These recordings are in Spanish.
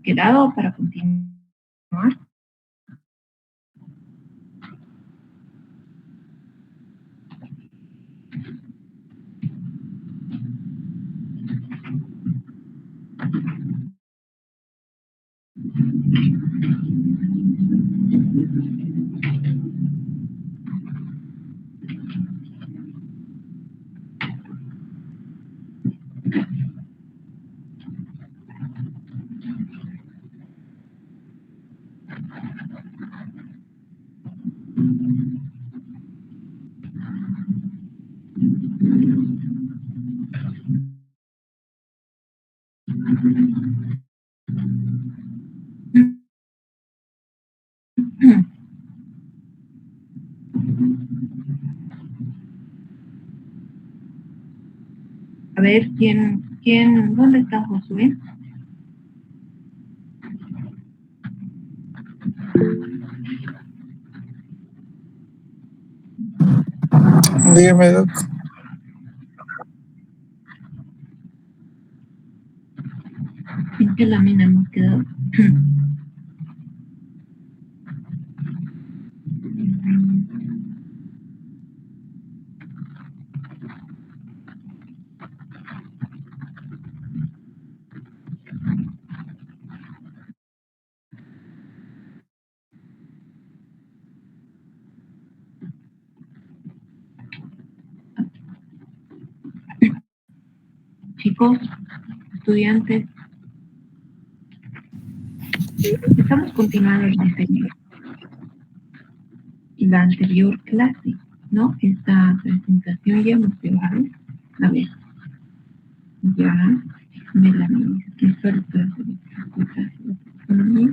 quedado para continuar. A ver, ¿dónde está Josué? Dígame, Doc. ¿En qué lámina hemos quedado? Chicos, estudiantes, estamos continuando el diseño y la anterior clase, ¿no? Esta presentación ya hemos llevado. A ver, ya me la que falta de economía.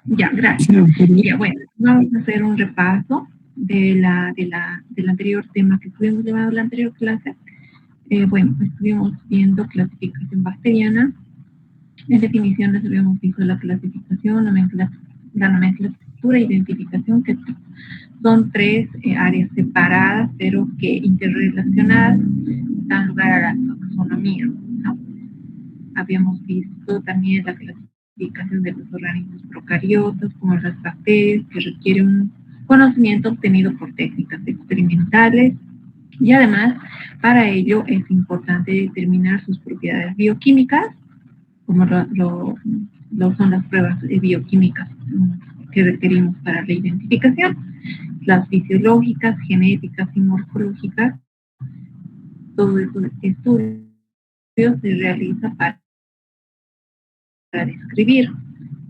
Ya, gracias. Ya, bueno, vamos a hacer un repaso del anterior tema que estuvimos llevando en la anterior clase. Bueno, estuvimos viendo clasificación bacteriana. En definiciones habíamos visto la clasificación, la nomenclatura, identificación, que son tres áreas separadas, pero que interrelacionadas dan lugar a la taxonomía, ¿no? Habíamos visto también la clasificación de los organismos procariotas, como las bacterias, que requiere un conocimiento obtenido por técnicas experimentales. Y además, para ello es importante determinar sus propiedades bioquímicas, como lo son las pruebas bioquímicas que requerimos para la identificación, las fisiológicas, genéticas y morfológicas. Todo estos estudios se realiza para describir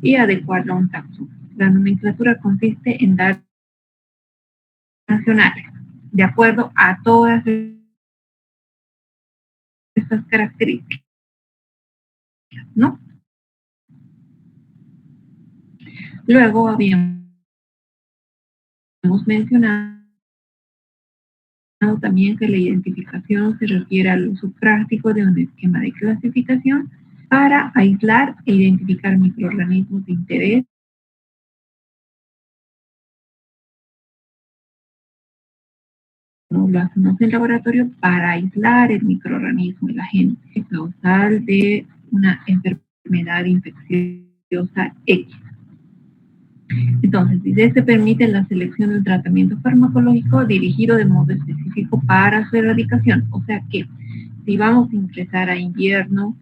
y adecuarlo a un taxón. La nomenclatura consiste en dar nacionales de acuerdo a todas estas características, ¿no? Luego habíamos mencionado también que la identificación se refiere al uso práctico de un esquema de clasificación para aislar e identificar microorganismos de interés lo hacemos en laboratorio para aislar el microorganismo, el agente causal de una enfermedad infecciosa X. Entonces, dice, se permite la selección de un tratamiento farmacológico dirigido de modo específico para su erradicación. O sea que si vamos a ingresar a invierno,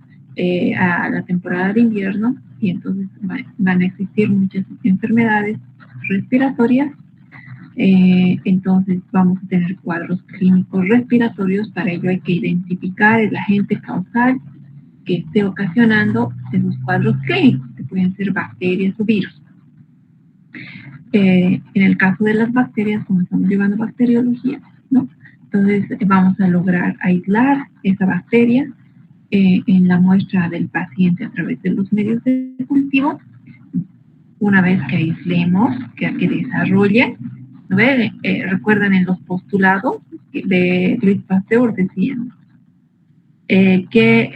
a la temporada de invierno, y entonces van a existir muchas enfermedades respiratorias, entonces vamos a tener cuadros clínicos respiratorios. Para ello hay que identificar el agente causal que esté ocasionando esos cuadros clínicos, que pueden ser bacterias o virus. En el caso de las bacterias, como estamos llevando bacteriología, ¿no? Entonces vamos a lograr aislar esa bacteria en la muestra del paciente a través de los medios de cultivo. Una vez que aislemos, que desarrollen, ¿no? Recuerdan en los postulados de Louis Pasteur decían que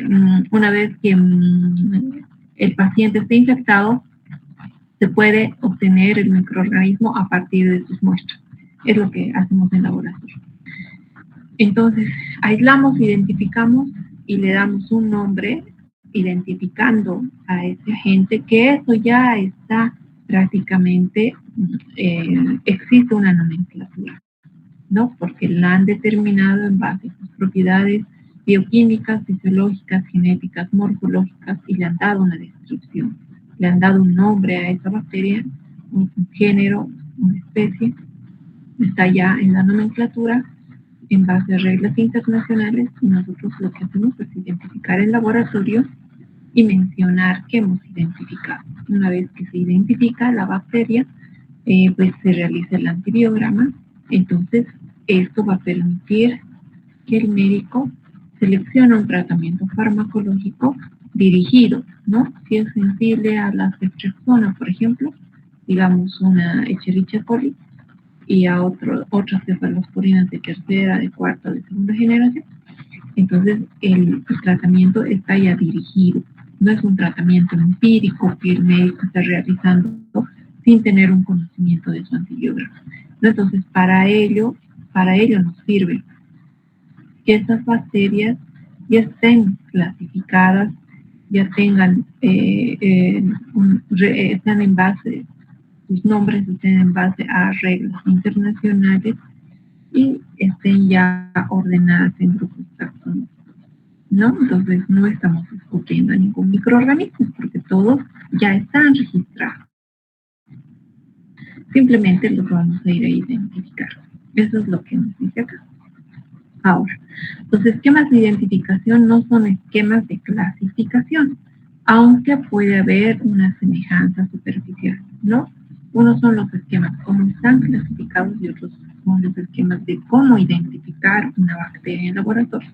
una vez que el paciente esté infectado, se puede obtener el microorganismo a partir de sus muestras. Es lo que hacemos en laboratorio. Entonces, aislamos, identificamos y le damos un nombre identificando a ese agente, que eso ya está prácticamente, existe una nomenclatura, ¿no? Porque la han determinado en base a sus propiedades bioquímicas, fisiológicas, genéticas, morfológicas, y le han dado una descripción. Le han dado un nombre a esa bacteria, un género, una especie, está ya en la nomenclatura en base a reglas internacionales, y nosotros lo que hacemos es identificar el laboratorio y mencionar que hemos identificado. Una vez que se identifica la bacteria, pues se realiza el antibiograma. Entonces esto va a permitir que el médico seleccione un tratamiento farmacológico dirigido, ¿no? Si es sensible a la ceftriaxona, por ejemplo, digamos una Escherichia coli, y a otras cefalosporinas de tercera, de cuarta, de segunda generación, entonces el tratamiento está ya dirigido. No es un tratamiento empírico que el médico está realizando sin tener un conocimiento de su antibiograma. Entonces, para ello nos sirve que estas bacterias ya estén clasificadas, ya tengan, están en base, sus nombres estén en base a reglas internacionales y estén ya ordenadas en grupos taxonómicos, ¿no? Entonces no estamos descubriendo ningún microorganismo porque todos ya están registrados. Simplemente los vamos a ir a identificar. Eso es lo que nos dice acá. Ahora, los esquemas de identificación no son esquemas de clasificación, aunque puede haber una semejanza superficial, ¿no? Unos son los esquemas como están clasificados y otros son los esquemas de cómo identificar una bacteria en laboratorio.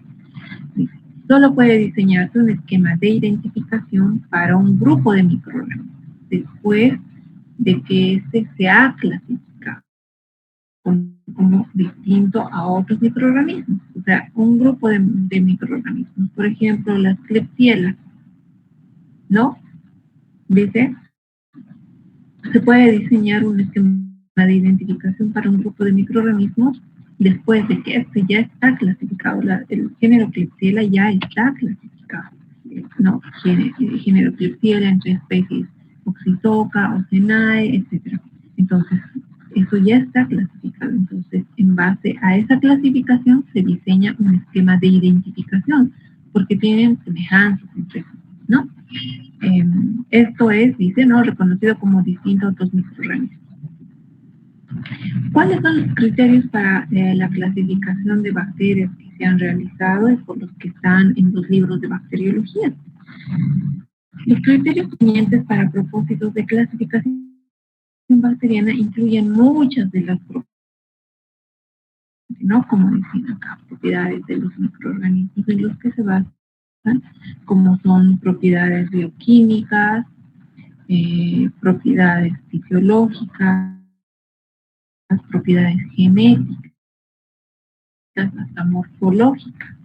Dice, solo puede diseñarse un esquema de identificación para un grupo de microorganismos después de que éste se ha clasificado como distinto a otros microorganismos. O sea, un grupo de microorganismos, por ejemplo, las Klebsiella, ¿no? Dice, se puede diseñar un esquema de identificación para un grupo de microorganismos después de que este ya está clasificado. El género Klebsiella ya está clasificado, ¿no? Género Klebsiella entre especies Oxytoca, Ocenae, etc. Entonces, eso ya está clasificado. Entonces, en base a esa clasificación se diseña un esquema de identificación, porque tienen semejanzas entre sí, ¿no? Esto es, dice, ¿no?, reconocido como distinto a otros microorganismos. ¿Cuáles son los criterios para la clasificación de bacterias que se han realizado y por los que están en los libros de bacteriología? Los criterios convenientes para propósitos de clasificación bacteriana incluyen muchas de las propiedades, ¿no?, como decían acá, propiedades de los microorganismos en los que se basan, como son propiedades bioquímicas, propiedades fisiológicas, propiedades genéticas, hasta morfológicas.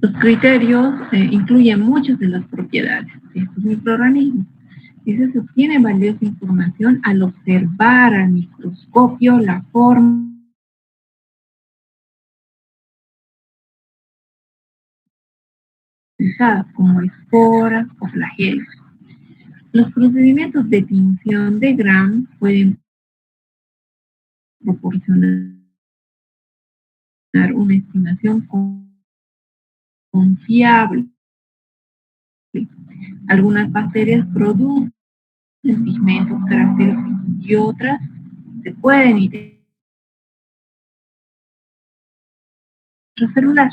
Los criterios incluyen muchas de las propiedades de estos microorganismos. Dice, se obtiene valiosa información al observar al microscopio la forma como esporas o flagelos. Los procedimientos de tinción de Gram pueden proporcionar una estimación confiable. Algunas bacterias producen pigmentos característicos y otras se pueden identificar celular.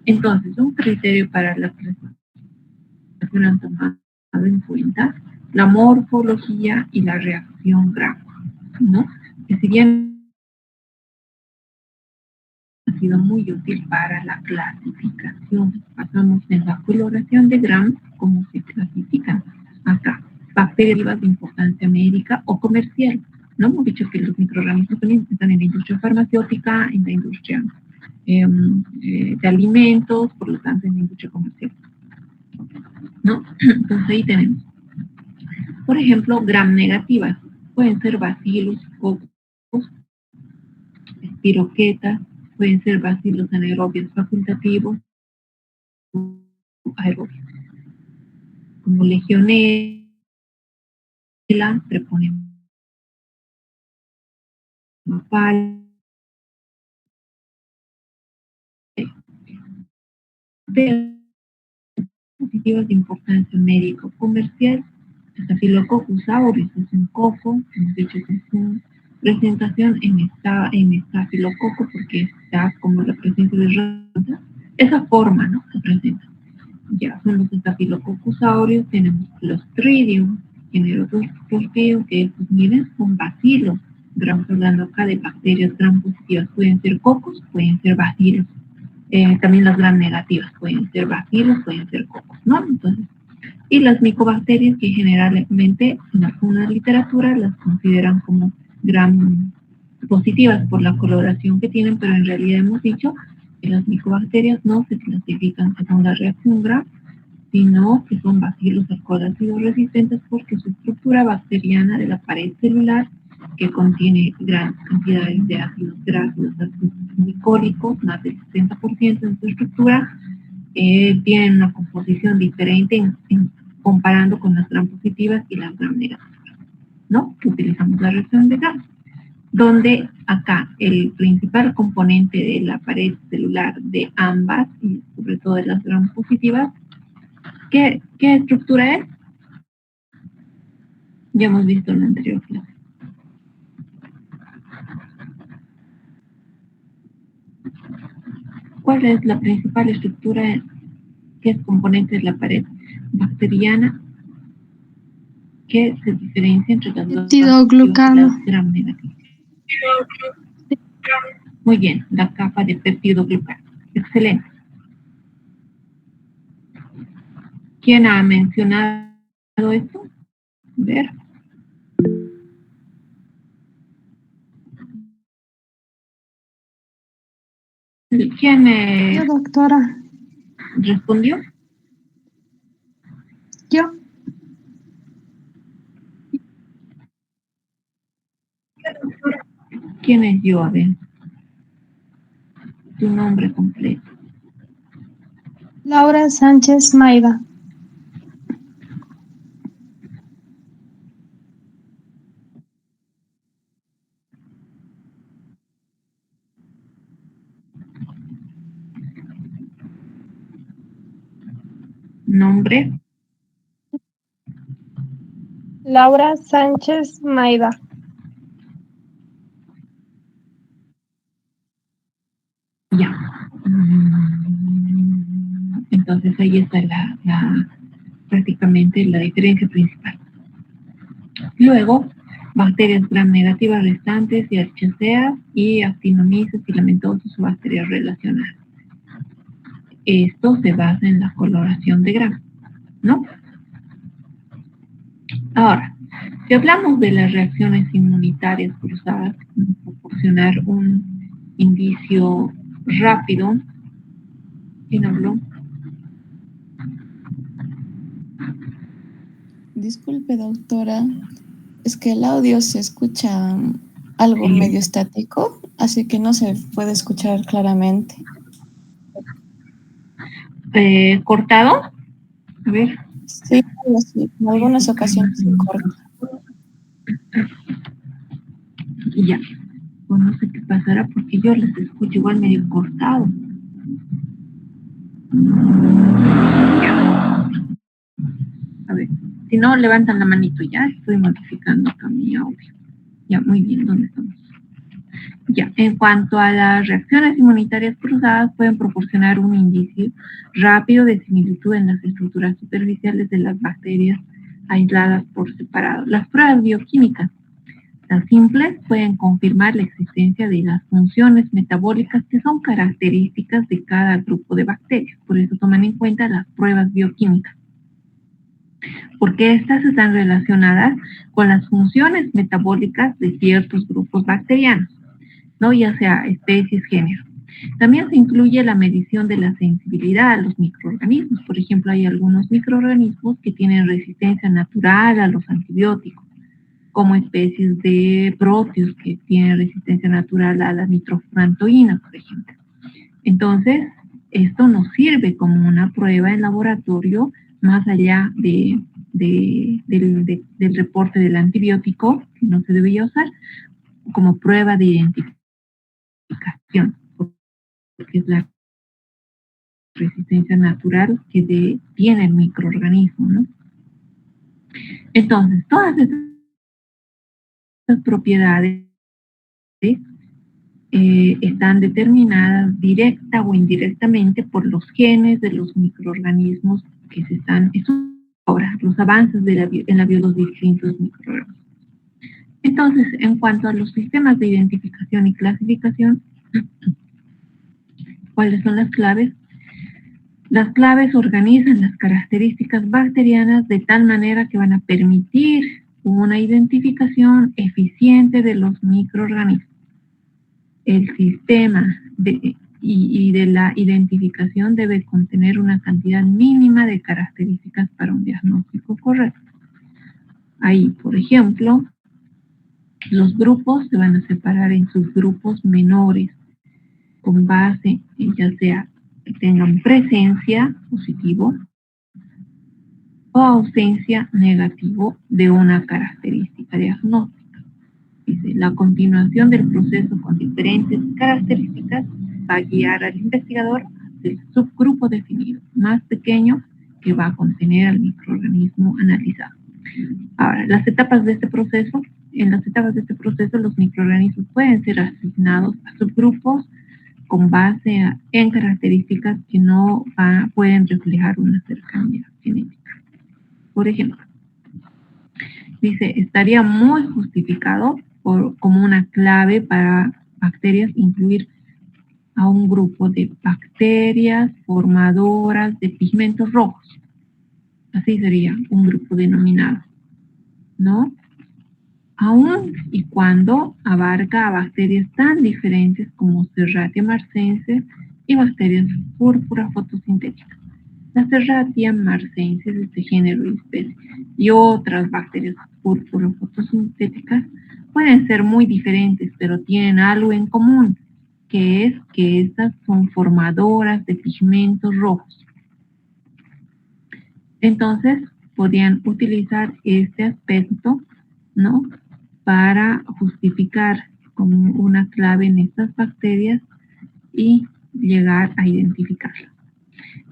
Entonces, un criterio para la clasificación han tomado en cuenta la morfología y la reacción Gram, ¿no? Que si bien ha sido muy útil para la clasificación, pasamos en la coloración de Gram, cómo se clasifican acá bacterias de importancia médica o comercial. No hemos dicho que los microorganismos también están en la industria farmacéutica, en la industria de alimentos, por lo tanto en la industria comercial, ¿no? Entonces ahí tenemos, por ejemplo, Gram negativas. Pueden ser bacilos, cocos, espiroquetas, pueden ser bacilos anaerobios facultativos, aerobios, como legionela, treponema pálida, positivas de importancia médico-comercial, Staphylococcus aureus es un coco, hemos dicho que es una presentación en estafilococo porque está como la presencia de rata, esa forma, ¿no?, se presenta. Ya son los Staphylococcus aureus, tenemos Clostridium, género Clostridium, que estos, miren, son bacilos. Estamos hablando acá de bacterias gram positivas, pueden ser cocos, pueden ser bacilos. También las gram negativas pueden ser bacilos, pueden ser cocos, ¿no? Entonces, y las micobacterias que generalmente en alguna literatura las consideran como gram positivas por la coloración que tienen, pero en realidad hemos dicho que las micobacterias no se clasifican según la reacción Gram, sino que son bacilos alcohol-ácido resistentes porque su estructura bacteriana de la pared celular, que contiene grandes cantidades de ácidos grasos, ácidos glicólicos, más del 60% en su estructura, tienen una composición diferente comparando con las gram positivas y las gram negativas, ¿no? Que utilizamos la reacción de Gram, donde acá el principal componente de la pared celular de ambas, y sobre todo de las gram positivas, ¿qué estructura es? Ya hemos visto en la anterior clase. ¿Cuál es la principal estructura que es componente de la pared bacteriana que se diferencia entre las dos peptidoglucano gram negativas? Muy bien, la capa de peptidoglucano. Excelente. ¿Quién ha mencionado esto? A ver. ¿Quién Yo, doctora. respondió? Yo. ¿Quién es yo? A ver. Tu nombre completo. Laura Sánchez Maida. Nombre. Laura Sánchez Maida. Ya. Entonces ahí está prácticamente la diferencia principal. Luego, bacterias gram negativas restantes y archaceas y actinomyces filamentosos o bacterias relacionadas. Esto se basa en la coloración de Gram, ¿no? Ahora, si hablamos de las reacciones inmunitarias cruzadas, proporcionar un indicio rápido. ¿Quién habló? Disculpe, doctora, es que el audio se escucha algo Sí. medio estático, así que no se puede escuchar claramente. ¿Cortado? A ver. Sí, algo así, en algunas ocasiones se corta. Ya. Pues no sé qué pasará porque yo les escucho igual medio cortado. Ya. A ver. Si no, levantan la manito ya. Estoy modificando acá mi audio. Ya, muy bien. ¿Dónde estamos? Ya, en cuanto a las reacciones inmunitarias cruzadas, pueden proporcionar un indicio rápido de similitud en las estructuras superficiales de las bacterias aisladas por separado. Las pruebas bioquímicas, las simples, pueden confirmar la existencia de las funciones metabólicas que son características de cada grupo de bacterias. Por eso toman en cuenta las pruebas bioquímicas, porque estas están relacionadas con las funciones metabólicas de ciertos grupos bacterianos, ¿no? Ya sea especies, género. También se incluye la medición de la sensibilidad a los microorganismos. Por ejemplo, hay algunos microorganismos que tienen resistencia natural a los antibióticos, como especies de proteus que tienen resistencia natural a la nitrofurantoína, por ejemplo. Entonces, esto nos sirve como una prueba en laboratorio más allá del reporte del antibiótico, que no se debería usar, como prueba de identificación, porque es la resistencia natural que tiene el microorganismo, ¿no? Entonces, todas estas propiedades están determinadas directa o indirectamente por los genes de los microorganismos que se están estudiando ahora, los avances en la biología de los distintos microorganismos. Entonces, en cuanto a los sistemas de identificación y clasificación, ¿cuáles son las claves? Las claves organizan las características bacterianas de tal manera que van a permitir una identificación eficiente de los microorganismos. El sistema de la identificación debe contener una cantidad mínima de características para un diagnóstico correcto. Ahí, por ejemplo, los grupos se van a separar en subgrupos menores con base en ya sea que tengan presencia positivo o ausencia negativo de una característica diagnóstica. Dice, la continuación del proceso con diferentes características va a guiar al investigador del subgrupo definido, más pequeño, que va a contener al microorganismo analizado. Ahora, en las etapas de este proceso, los microorganismos pueden ser asignados a subgrupos con base en características que no pueden reflejar una cercanía genética. Por ejemplo, dice, estaría muy justificado como una clave para bacterias incluir a un grupo de bacterias formadoras de pigmentos rojos. Así sería un grupo denominado, ¿no? Aun y cuando abarca a bacterias tan diferentes como Serratia marcense y bacterias púrpura fotosintéticas. La Serratia marcense de este género y especie y otras bacterias púrpura fotosintéticas pueden ser muy diferentes, pero tienen algo en común, que es que estas son formadoras de pigmentos rojos. Entonces, podían utilizar este aspecto, ¿no?, para justificar como una clave en estas bacterias y llegar a identificarlas.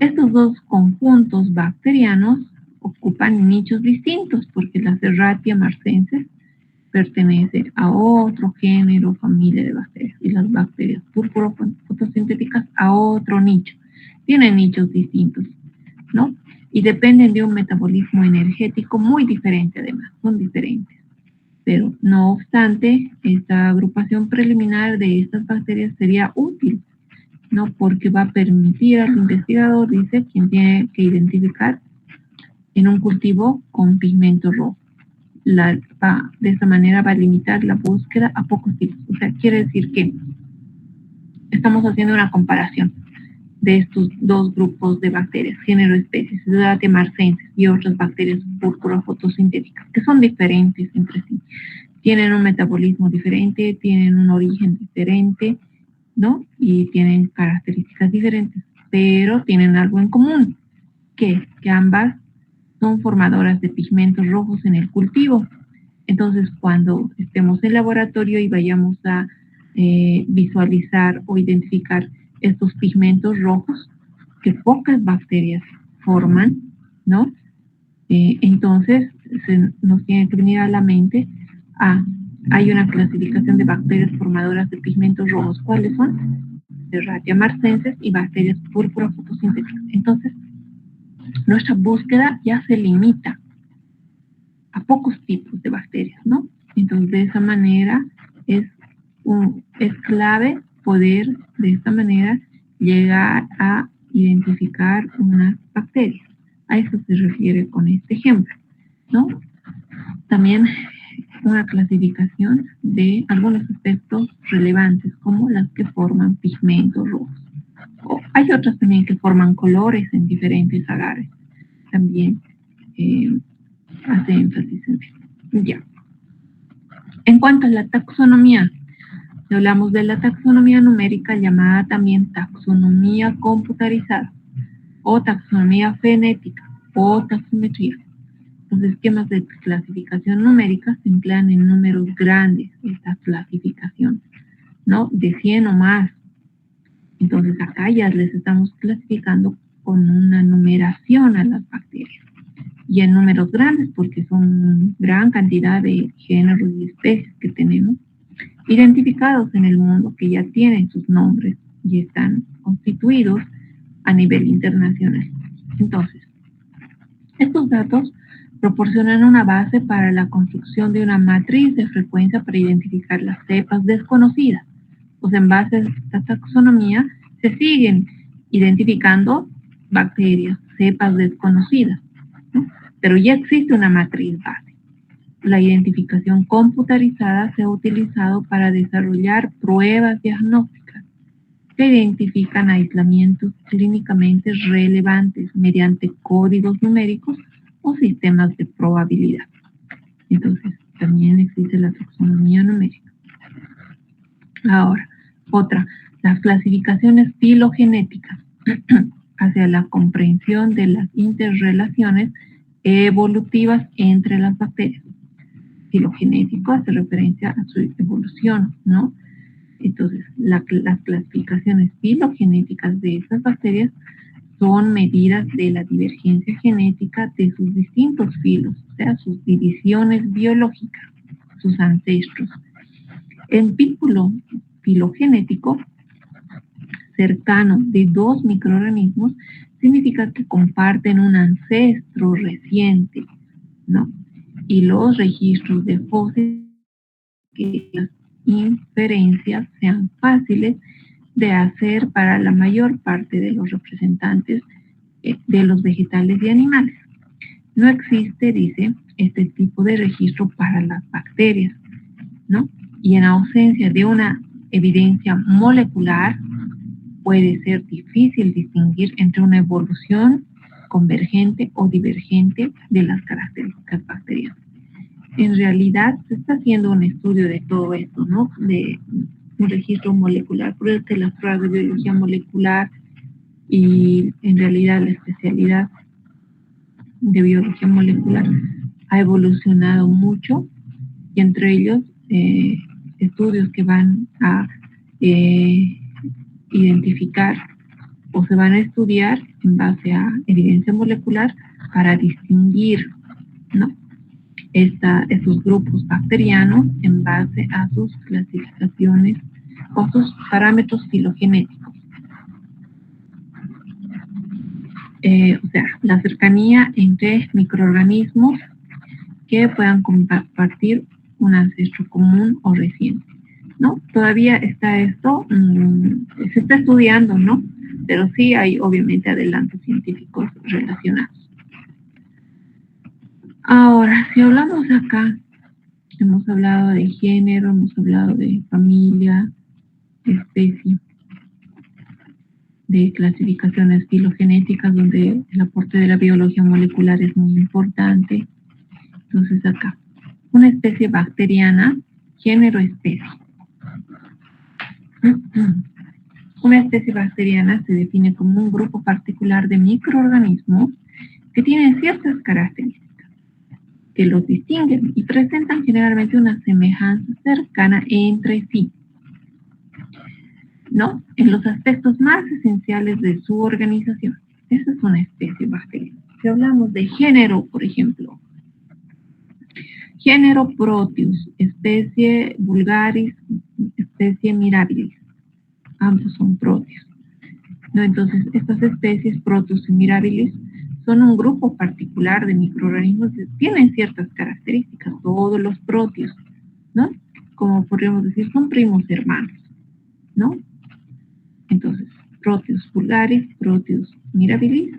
Estos dos conjuntos bacterianos ocupan nichos distintos porque la Serratia marcensis pertenece a otro género, familia de bacterias, y las bacterias púrpuro-fotosintéticas a otro nicho. Tienen nichos distintos, ¿no? Y dependen de un metabolismo energético muy diferente además, son diferentes. Pero no obstante, esta agrupación preliminar de estas bacterias sería útil, ¿no? Porque va a permitir al investigador, dice, quien tiene que identificar en un cultivo con pigmento rojo. De esta manera va a limitar la búsqueda a pocos tipos. O sea, quiere decir que estamos haciendo una comparación de estos dos grupos de bacterias, género-especie, Serratia marcensis y otras bacterias púrpuro-fotosintéticas, que son diferentes entre sí. Tienen un metabolismo diferente, tienen un origen diferente, ¿no? Y tienen características diferentes, pero tienen algo en común, que ambas son formadoras de pigmentos rojos en el cultivo. Entonces, cuando estemos en laboratorio y vayamos a visualizar o identificar estos pigmentos rojos que pocas bacterias forman, ¿no? Entonces, nos tiene que venir a la mente, hay una clasificación de bacterias formadoras de pigmentos rojos. ¿Cuáles son? Serratia marcensis y bacterias púrpura fotosintéticas. Entonces, nuestra búsqueda ya se limita a pocos tipos de bacterias, ¿no? Entonces, de esa manera es clave poder, de esta manera, llegar a identificar unas bacterias. A eso se refiere con este ejemplo, ¿no? También una clasificación de algunos aspectos relevantes, como las que forman pigmentos rojos. Hay otras también que forman colores en diferentes agaves. También hace énfasis en esto. Ya. En cuanto a la taxonomía, hablamos de la taxonomía numérica, llamada también taxonomía computarizada o taxonomía fenética o taxometría. Los esquemas de clasificación numérica se emplean en números grandes, esta clasificación, ¿no? De 100 o más. Entonces acá ya les estamos clasificando con una numeración a las bacterias. Y en números grandes, porque son gran cantidad de géneros y especies que tenemos, identificados en el mundo, que ya tienen sus nombres y están constituidos a nivel internacional. Entonces, estos datos proporcionan una base para la construcción de una matriz de frecuencia para identificar las cepas desconocidas. Pues en base a esta taxonomía se siguen identificando bacterias, cepas desconocidas, ¿no? Pero ya existe una matriz base. La identificación computarizada se ha utilizado para desarrollar pruebas diagnósticas que identifican aislamientos clínicamente relevantes mediante códigos numéricos o sistemas de probabilidad. Entonces, también existe la taxonomía numérica. Ahora, otra, las clasificaciones filogenéticas hacia la comprensión de las interrelaciones evolutivas entre las bacterias. Filogenético hace referencia a su evolución, ¿no? Entonces, las clasificaciones filogenéticas de estas bacterias son medidas de la divergencia genética de sus distintos filos, o sea, sus divisiones biológicas, sus ancestros. El vínculo filogenético cercano de dos microorganismos significa que comparten un ancestro reciente, ¿no? Y los registros de fósiles, que las inferencias sean fáciles de hacer para la mayor parte de los representantes de los vegetales y animales. No existe, dice, este tipo de registro para las bacterias, ¿no? Y en ausencia de una evidencia molecular, puede ser difícil distinguir entre una evolución convergente o divergente de las características bacterianas. En realidad se está haciendo un estudio de todo esto, ¿no? De un registro molecular, porque las pruebas de biología molecular y en realidad la especialidad de biología molecular ha evolucionado mucho, y entre ellos estudios que van a identificar o se van a estudiar en base a evidencia molecular para distinguir, ¿no?, estos grupos bacterianos en base a sus clasificaciones o sus parámetros filogenéticos. O sea, la cercanía entre microorganismos que puedan compartir un ancestro común o reciente, ¿no? Todavía está esto, se está estudiando, ¿no? Pero sí hay obviamente adelantos científicos relacionados. Ahora, si hablamos acá, hemos hablado de género, hemos hablado de familia, especie, de clasificaciones filogenéticas, donde el aporte de la biología molecular es muy importante. Entonces acá, una especie bacteriana, género, especie. Una especie bacteriana se define como un grupo particular de microorganismos que tienen ciertas características que los distinguen y presentan generalmente una semejanza cercana entre sí, ¿no?, en los aspectos más esenciales de su organización. Esa es una especie bacteriana. Si hablamos de género, por ejemplo, género Proteus, especie Vulgaris, especie Mirabilis, ambos son Proteus, ¿no? Entonces, estas especies Proteus y Mirabilis son un grupo particular de microorganismos que tienen ciertas características, todos los Proteus, ¿no? Como podríamos decir, son primos hermanos, ¿no? Entonces, Proteus vulgaris, Proteus mirabilis,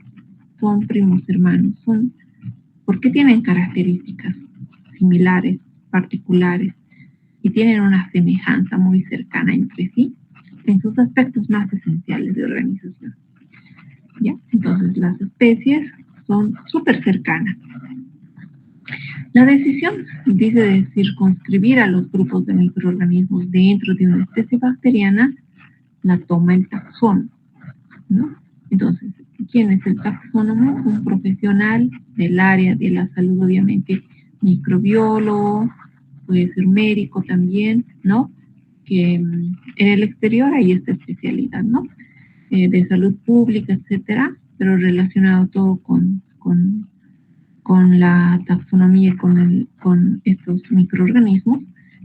son primos hermanos. ¿Por qué tienen características similares, particulares, y tienen una semejanza muy cercana entre sí en sus aspectos más esenciales de organización? ¿Ya? Entonces, las especies son súper cercanas. La decisión, dice, de circunscribir a los grupos de microorganismos dentro de una especie bacteriana la toma el taxónomo, ¿no? Entonces, ¿quién es el taxónomo? Un profesional del área de la salud, obviamente, microbiólogo, puede ser médico también, ¿no? Que en el exterior hay esta especialidad, ¿no? De salud pública, etcétera, pero relacionado todo con la taxonomía y con estos microorganismos.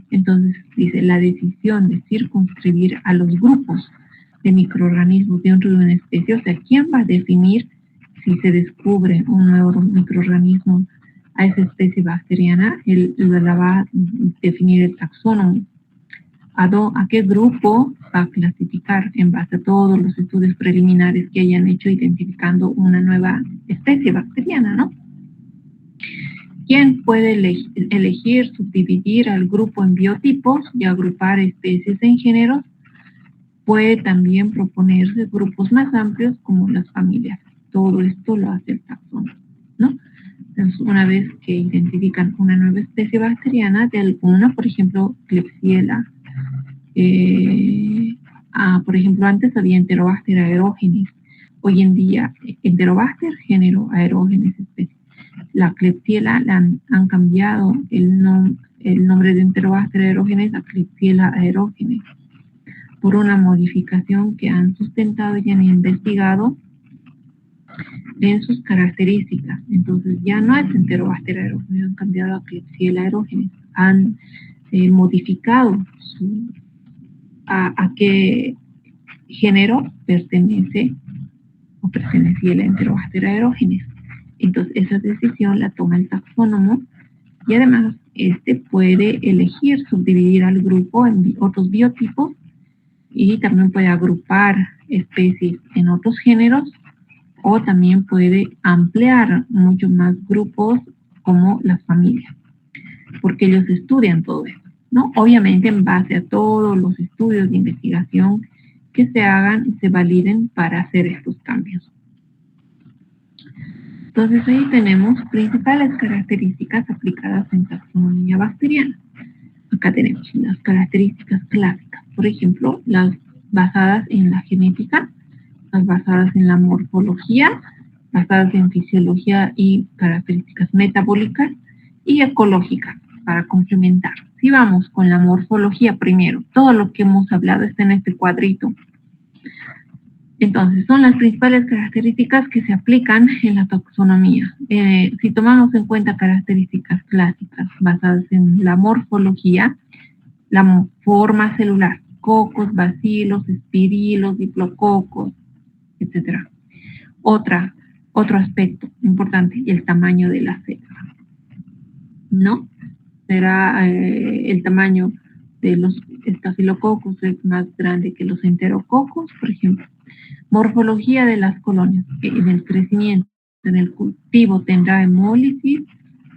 Entonces, dice, la decisión de circunscribir a los grupos de microorganismos dentro de una especie, o sea, ¿quién va a definir si se descubre un nuevo microorganismo a esa especie bacteriana? Él la va a definir el taxónomo. ¿A qué grupo va a clasificar en base a todos los estudios preliminares que hayan hecho identificando una nueva especie bacteriana, ¿no? ¿Quién puede elegir subdividir al grupo en biotipos y agrupar especies en géneros? Puede también proponerse grupos más amplios como las familias. Todo esto lo hace el taxónomo, ¿no? Entonces, una vez que identifican una nueva especie bacteriana de alguna, por ejemplo, Klebsiella, por ejemplo, antes había Enterobacter aerogenes, hoy en día Enterobacter, género, aerogenes, especie. La Klebsiella han cambiado el nombre de Enterobacter aerogenes a Klebsiella aerogenes por una modificación que han sustentado y han investigado en sus características. Entonces ya no es Enterobacter aerogenes, han cambiado a Klebsiella aerogenes, han modificado a qué género pertenecía el Enterobacter aerogenes. Entonces, esa decisión la toma el taxónomo y además puede elegir subdividir al grupo en otros biotipos y también puede agrupar especies en otros géneros o también puede ampliar muchos más grupos como las familias, porque ellos estudian todo esto, ¿no? Obviamente en base a todos los estudios de investigación que se hagan y se validen para hacer estos cambios. Entonces ahí tenemos principales características aplicadas en taxonomía bacteriana. Acá tenemos las características clásicas, por ejemplo, las basadas en la genética, las basadas en la morfología, basadas en fisiología y características metabólicas y ecológicas para complementar. Si vamos con la morfología primero, todo lo que hemos hablado está en este cuadrito. Entonces, son las principales características que se aplican en la taxonomía. Si tomamos en cuenta características clásicas basadas en la morfología, la forma celular, cocos, bacilos, espirilos, diplococos, etc. Otro aspecto importante, el tamaño de la célula, ¿no? Será el tamaño de los estafilococos es más grande que los enterococos, por ejemplo. Morfología de las colonias. En el crecimiento, en el cultivo tendrá hemólisis,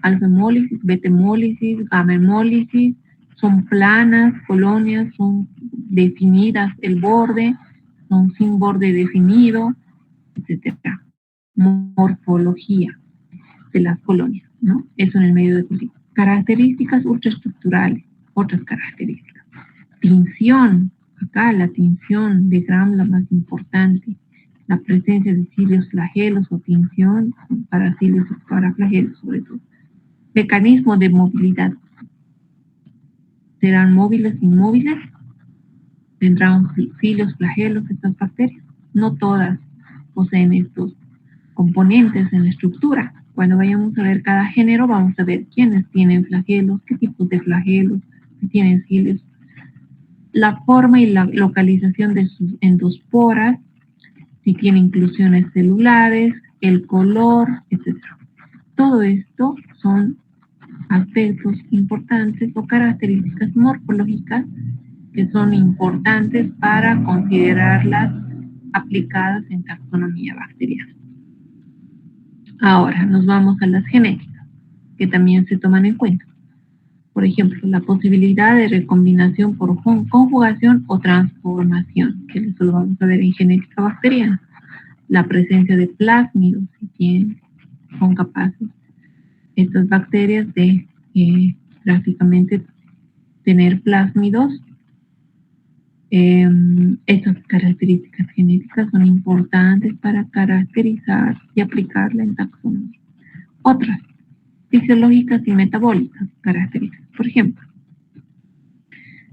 alfa-hemólisis, beta-hemólisis, gamma-hemólisis. Son planas, colonias, son definidas el borde, son sin borde definido, etc. Morfología de las colonias, ¿no? Eso en el medio de cultivo. Características ultraestructurales, otras características. Tinción, acá la tinción de Gram, la más importante, la presencia de cilios flagelos o tinción para cilios y para flagelos sobre todo. Mecanismo de movilidad. ¿Serán móviles, inmóviles? ¿Tendrán cilios flagelos estas bacterias? No todas poseen estos componentes en la estructura. Cuando vayamos a ver cada género, vamos a ver quiénes tienen flagelos, qué tipos de flagelos, si tienen cilios, la forma y la localización de sus endosporas, si tiene inclusiones celulares, el color, etc. Todo esto son aspectos importantes o características morfológicas que son importantes para considerarlas aplicadas en taxonomía bacteriana. Ahora nos vamos a las genéticas, que también se toman en cuenta. Por ejemplo, la posibilidad de recombinación por conjugación o transformación, que eso lo vamos a ver en genética bacteriana. La presencia de plásmidos, si son capaces estas bacterias de gráficamente tener plásmidos. Estas características genéticas son importantes para caracterizar y aplicarla en taxonomía. Otras, fisiológicas y metabólicas características. Por ejemplo,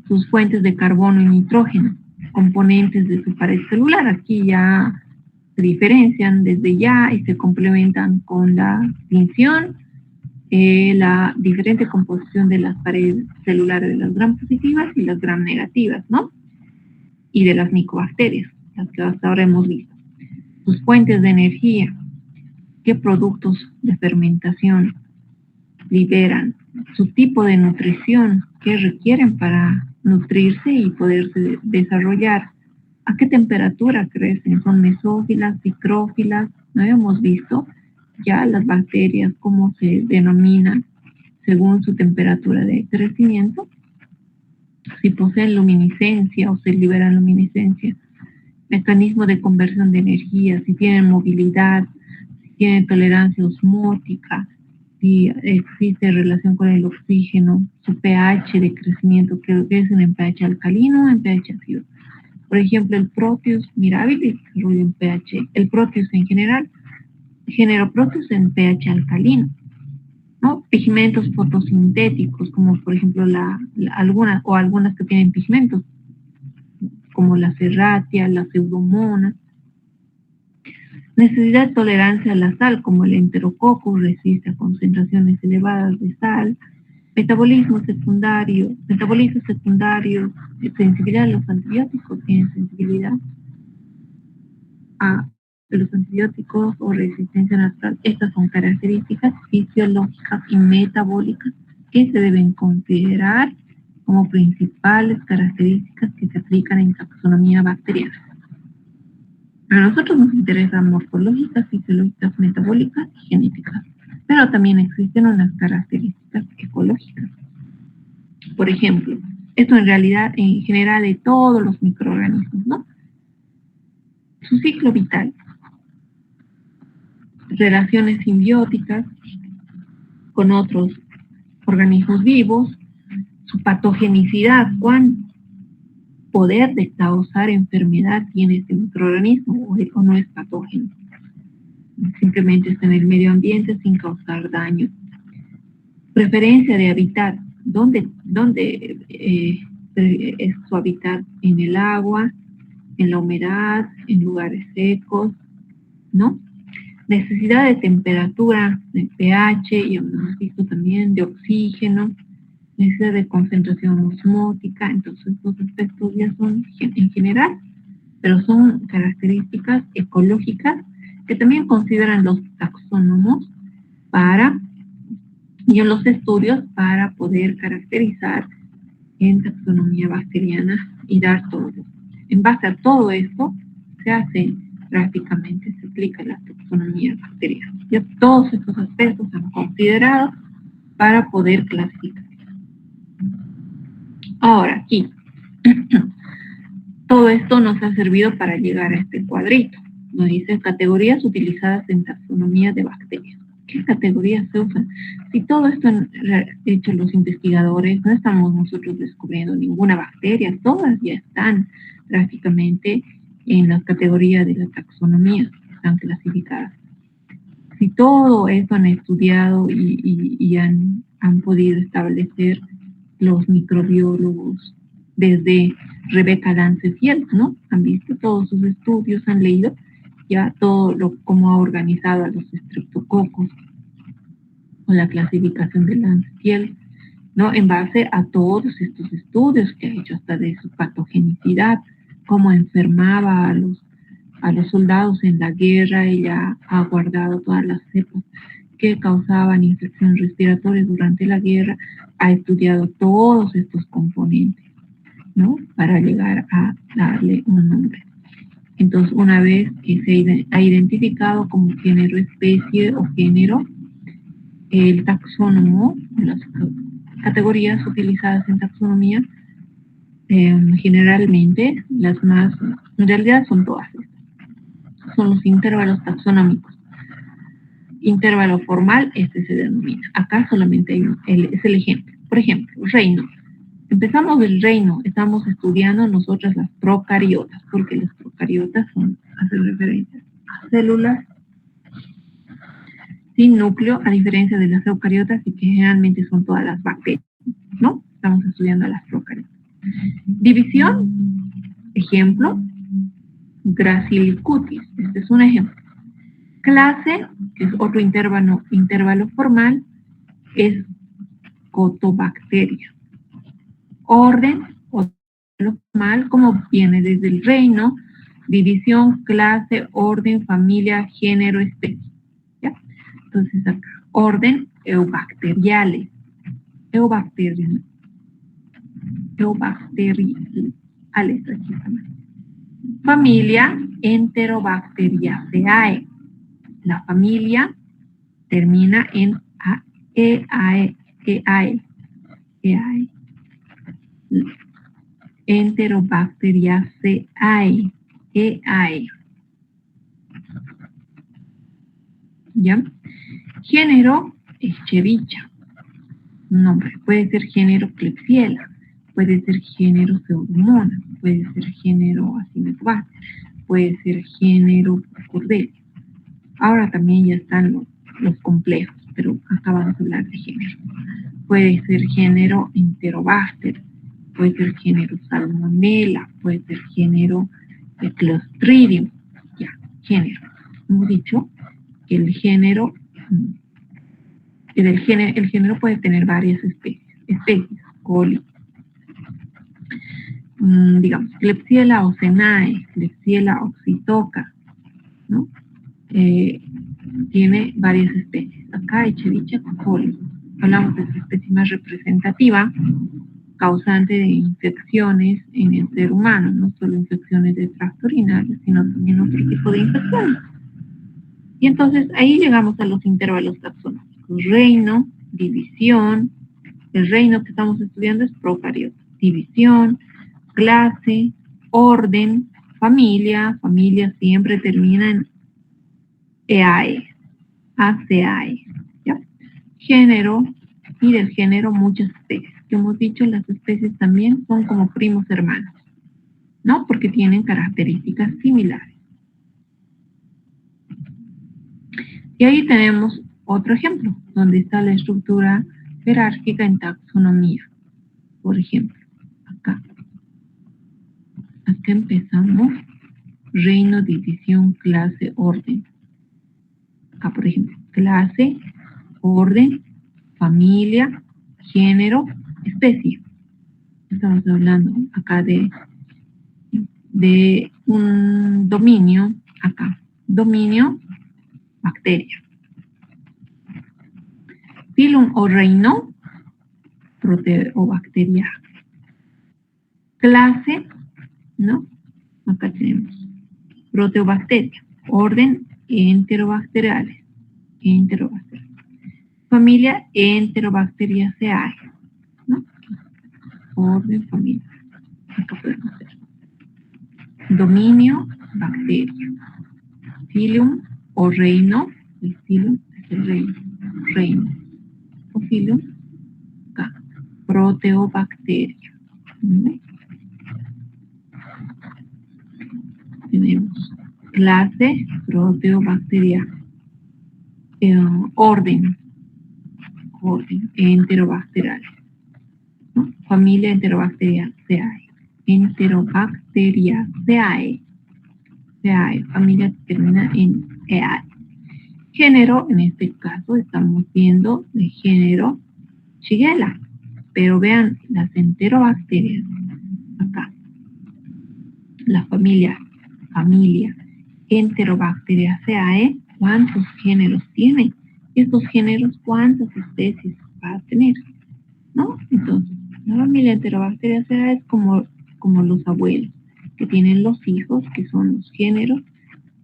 sus fuentes de carbono y nitrógeno, componentes de su pared celular. Aquí ya se diferencian desde ya y se complementan con la tinción, la diferente composición de las paredes celulares de las gram positivas y las gram negativas, ¿no? Y de las micobacterias, las que hasta ahora hemos visto. Sus fuentes de energía, qué productos de fermentación liberan, su tipo de nutrición, qué requieren para nutrirse y poderse desarrollar, a qué temperatura crecen, son mesófilas, picrófilas, no habíamos visto ya las bacterias, cómo se denominan según su temperatura de crecimiento, si poseen luminiscencia o se liberan luminiscencia, mecanismo de conversión de energía, si tienen movilidad, si tienen tolerancia osmótica, si existe relación con el oxígeno, su pH de crecimiento, que es en pH alcalino o en pH ácido. Por ejemplo, el Proteus mirabilis desarrolla en pH, el Proteus en general, género Proteus en pH alcalino, ¿no? Pigmentos fotosintéticos, como por ejemplo algunas que tienen pigmentos, como la serratia, la pseudomonas. Necesidad de tolerancia a la sal, como el enterococcus, resiste a concentraciones elevadas de sal. Metabolismo secundario, sensibilidad a los antibióticos, tienen sensibilidad a los antibióticos o resistencia natural. Estas son características fisiológicas y metabólicas que se deben considerar como principales características que se aplican en taxonomía bacteriana. A nosotros nos interesan morfológicas, fisiológicas, metabólicas y genéticas, pero también existen unas características ecológicas. Por ejemplo, esto en realidad en general de todos los microorganismos, ¿no? Su ciclo vital, relaciones simbióticas con otros organismos vivos, su patogenicidad, cuán poder de causar enfermedad tiene este microorganismo o no es patógeno. simplemente está en el medio ambiente sin causar daño. Preferencia de hábitat. ¿Dónde es su hábitat? En el agua, en la humedad, en lugares secos, ¿no? Necesidad de temperatura, de pH, y hemos visto también de oxígeno, necesidad de concentración osmótica. Entonces estos aspectos ya son en general, pero son características ecológicas que también consideran los taxónomos y en los estudios para poder caracterizar en taxonomía bacteriana y dar todo. En base a todo esto se hace prácticamente, se aplica la taxonomía bacteriana. Ya todos estos aspectos se han considerado para poder clasificar. Ahora, aquí, todo esto nos ha servido para llegar a este cuadrito. Nos dice categorías utilizadas en taxonomía de bacterias. ¿Qué categorías se usan? Si todo esto han hecho los investigadores, no estamos nosotros descubriendo ninguna bacteria, todas ya están prácticamente en las categorías de la taxonomía, están clasificadas. Si todo esto han estudiado y han podido establecer los microbiólogos desde Rebecca Lancefield, ¿no? Han visto todos sus estudios, han leído ya todo cómo ha organizado a los estreptococos o la clasificación de Lancefield, ¿no? En base a todos estos estudios que ha hecho hasta de su patogenicidad, cómo enfermaba a los soldados en la guerra. Ella ha guardado todas las cepas que causaban infecciones respiratorias durante la guerra, ha estudiado todos estos componentes, ¿no? Para llegar a darle un nombre. Entonces, una vez que se ha identificado como género, especie o género, el taxónomo, las categorías utilizadas en taxonomía, generalmente las más, en realidad son todas estas, son los intervalos taxonómicos. Intervalo formal, este se denomina. Acá solamente hay es el ejemplo. Por ejemplo, reino. Empezamos del reino, estamos estudiando nosotras las procariotas, porque las procariotas hacen referencia a células sin núcleo, a diferencia de las eucariotas, y que generalmente son todas las bacterias, ¿no? Estamos estudiando las procariotas. División, ejemplo, Gracilicutis, este es un ejemplo. Clase, que es otro intervalo formal, es Cotobacteria. Orden, o formal, como viene desde el reino, división, clase, orden, familia, género, especie. ¿Ya? Entonces acá, orden, Eubacteriales. Eubacteriales, aquí también. Familia, Enterobacteriaceae. La familia termina en EAE. Enterobacteriaceae. EAE. ¿Ya? Género, Escherichia. Nombre, puede ser género Klebsiella, puede ser género Pseudomonas, puede ser género Acinetobacter, puede ser género Cordelia. Ahora también ya están los complejos, pero acabamos de hablar de género. Puede ser género Enterobacter, puede ser género Salmonella, puede ser género Clostridium. Ya, género. Hemos dicho que el género puede tener varias especies, coli. Digamos, Klebsiella ocenae, Klebsiella oxytoca, ¿no? Tiene varias especies. Acá Escherichia coli. Hablamos de esa especie más representativa, causante de infecciones en el ser humano, no solo infecciones de tracto urinario, sino también otro tipo de infecciones. Y entonces ahí llegamos a los intervalos taxonómicos. Reino, división. El reino que estamos estudiando es procariota. División, clase, orden, familia. Familia siempre termina en EAE, ACAE. ¿Ya? Género, y del género muchas especies. Que hemos dicho, las especies también son como primos hermanos, ¿no? Porque tienen características similares. Y ahí tenemos otro ejemplo, donde está la estructura jerárquica en taxonomía. Por ejemplo, acá. Acá empezamos. Reino, división, clase, orden. Acá, por ejemplo, clase, orden, familia, género, especie. Estamos hablando acá de un dominio, acá. Dominio, bacteria. Filum o reino, proteobacteria. Clase, ¿no? Acá tenemos proteobacteria. Orden, enterobacteriales. Familia, Enterobacteriaceae, ¿no? Orden, familia. Acá podemos hacer. Dominio, bacteria. Filum o reino. El filum es el reino. O filum, acá. Proteobacteria. ¿No? Tenemos clase, proteobacteria. Orden, enterobacterial. ¿No? Familia, Enterobacteriaceae. Enterobacteriaceae. Familia termina en EAE. Género, en este caso estamos viendo de género Shigella. Pero vean las enterobacterias. Acá. La familia Enterobacteriaceae, ¿cuántos géneros tiene? Y estos géneros, ¿cuántas especies va a tener? ¿No? Entonces, la familia Enterobacteriaceae es como los abuelos, que tienen los hijos, que son los géneros,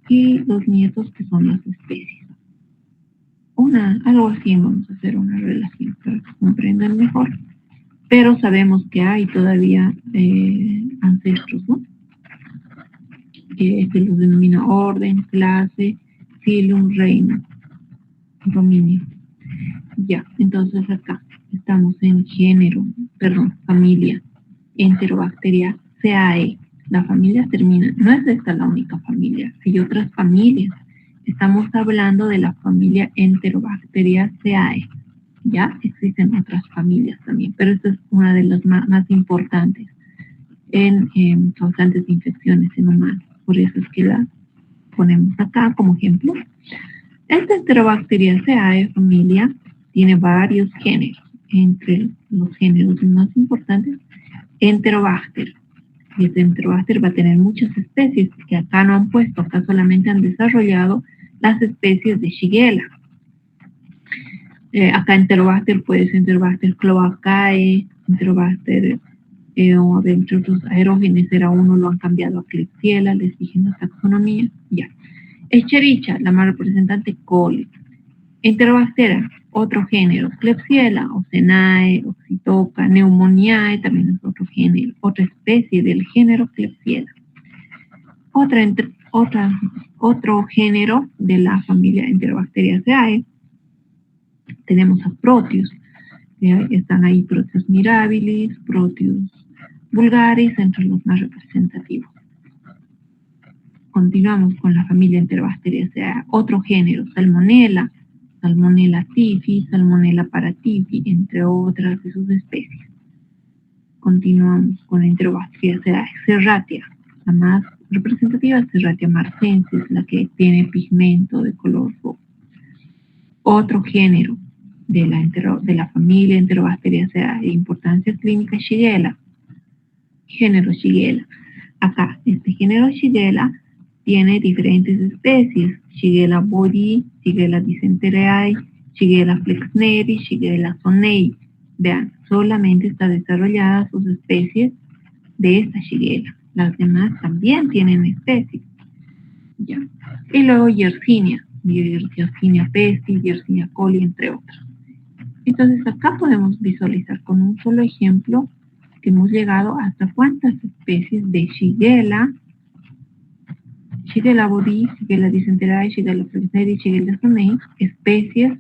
y los nietos, que son las especies. Algo así, vamos a hacer una relación para que comprendan mejor. Pero sabemos que hay todavía ancestros, ¿no? Que los denomina orden, clase, filum, reino, dominio. Ya, entonces acá estamos en familia, Enterobacteriaceae. La familia termina, no es esta la única familia, hay otras familias. Estamos hablando de la familia Enterobacteriaceae. Ya existen otras familias también, pero esta es una de las más importantes en causantes de infecciones en humanos. Por eso es que la ponemos acá como ejemplo. Esta Enterobacteriaceae familia tiene varios géneros. Entre los géneros más importantes, Enterobacter. Y este Enterobacter va a tener muchas especies que acá no han puesto, acá solamente han desarrollado las especies de Shigella. Acá Enterobacter puede ser Enterobacter cloacae, Enterobacter o entre otros aerógenes era uno, lo han cambiado a Klebsiella, les dije en la taxonomía, ya. Escherichia, la más representante, coli. Enterobacter, otro género, Klebsiella, Ocenae, Oxytoca, Pneumoniae, también es otro género, otra especie del género Klebsiella. Otro género de la familia Enterobacteriaceae, tenemos a Proteus. Están ahí Proteus mirabilis, Proteus vulgaris, entre los más representativos. Continuamos con la familia Enterobacteriaceae. Otro género, Salmonella, Salmonella typhi, Salmonella paratyphi, entre otras de sus especies. Continuamos con Enterobacteriaceae. Serratia, la más representativa es Serratia marcensis, la que tiene pigmento de color rojo. Otro género de la familia Enterobacteriaceae de importancia clínica, Shigella. Género Shigella. Acá, este género Shigella tiene diferentes especies. Shigella bodi, Shigella dysenteriae, Shigella flexneri, Shigella sonei. Vean, solamente está desarrollada sus especies de esta Shigella. Las demás también tienen especies. ¿Ya? Y luego Yersinia pestis, Yersinia coli, entre otros. Entonces acá podemos visualizar con un solo ejemplo que hemos llegado hasta cuántas especies de Shigella bodi, Shigella dysenteriae, Shigella flexneri, Shigella sonei, especies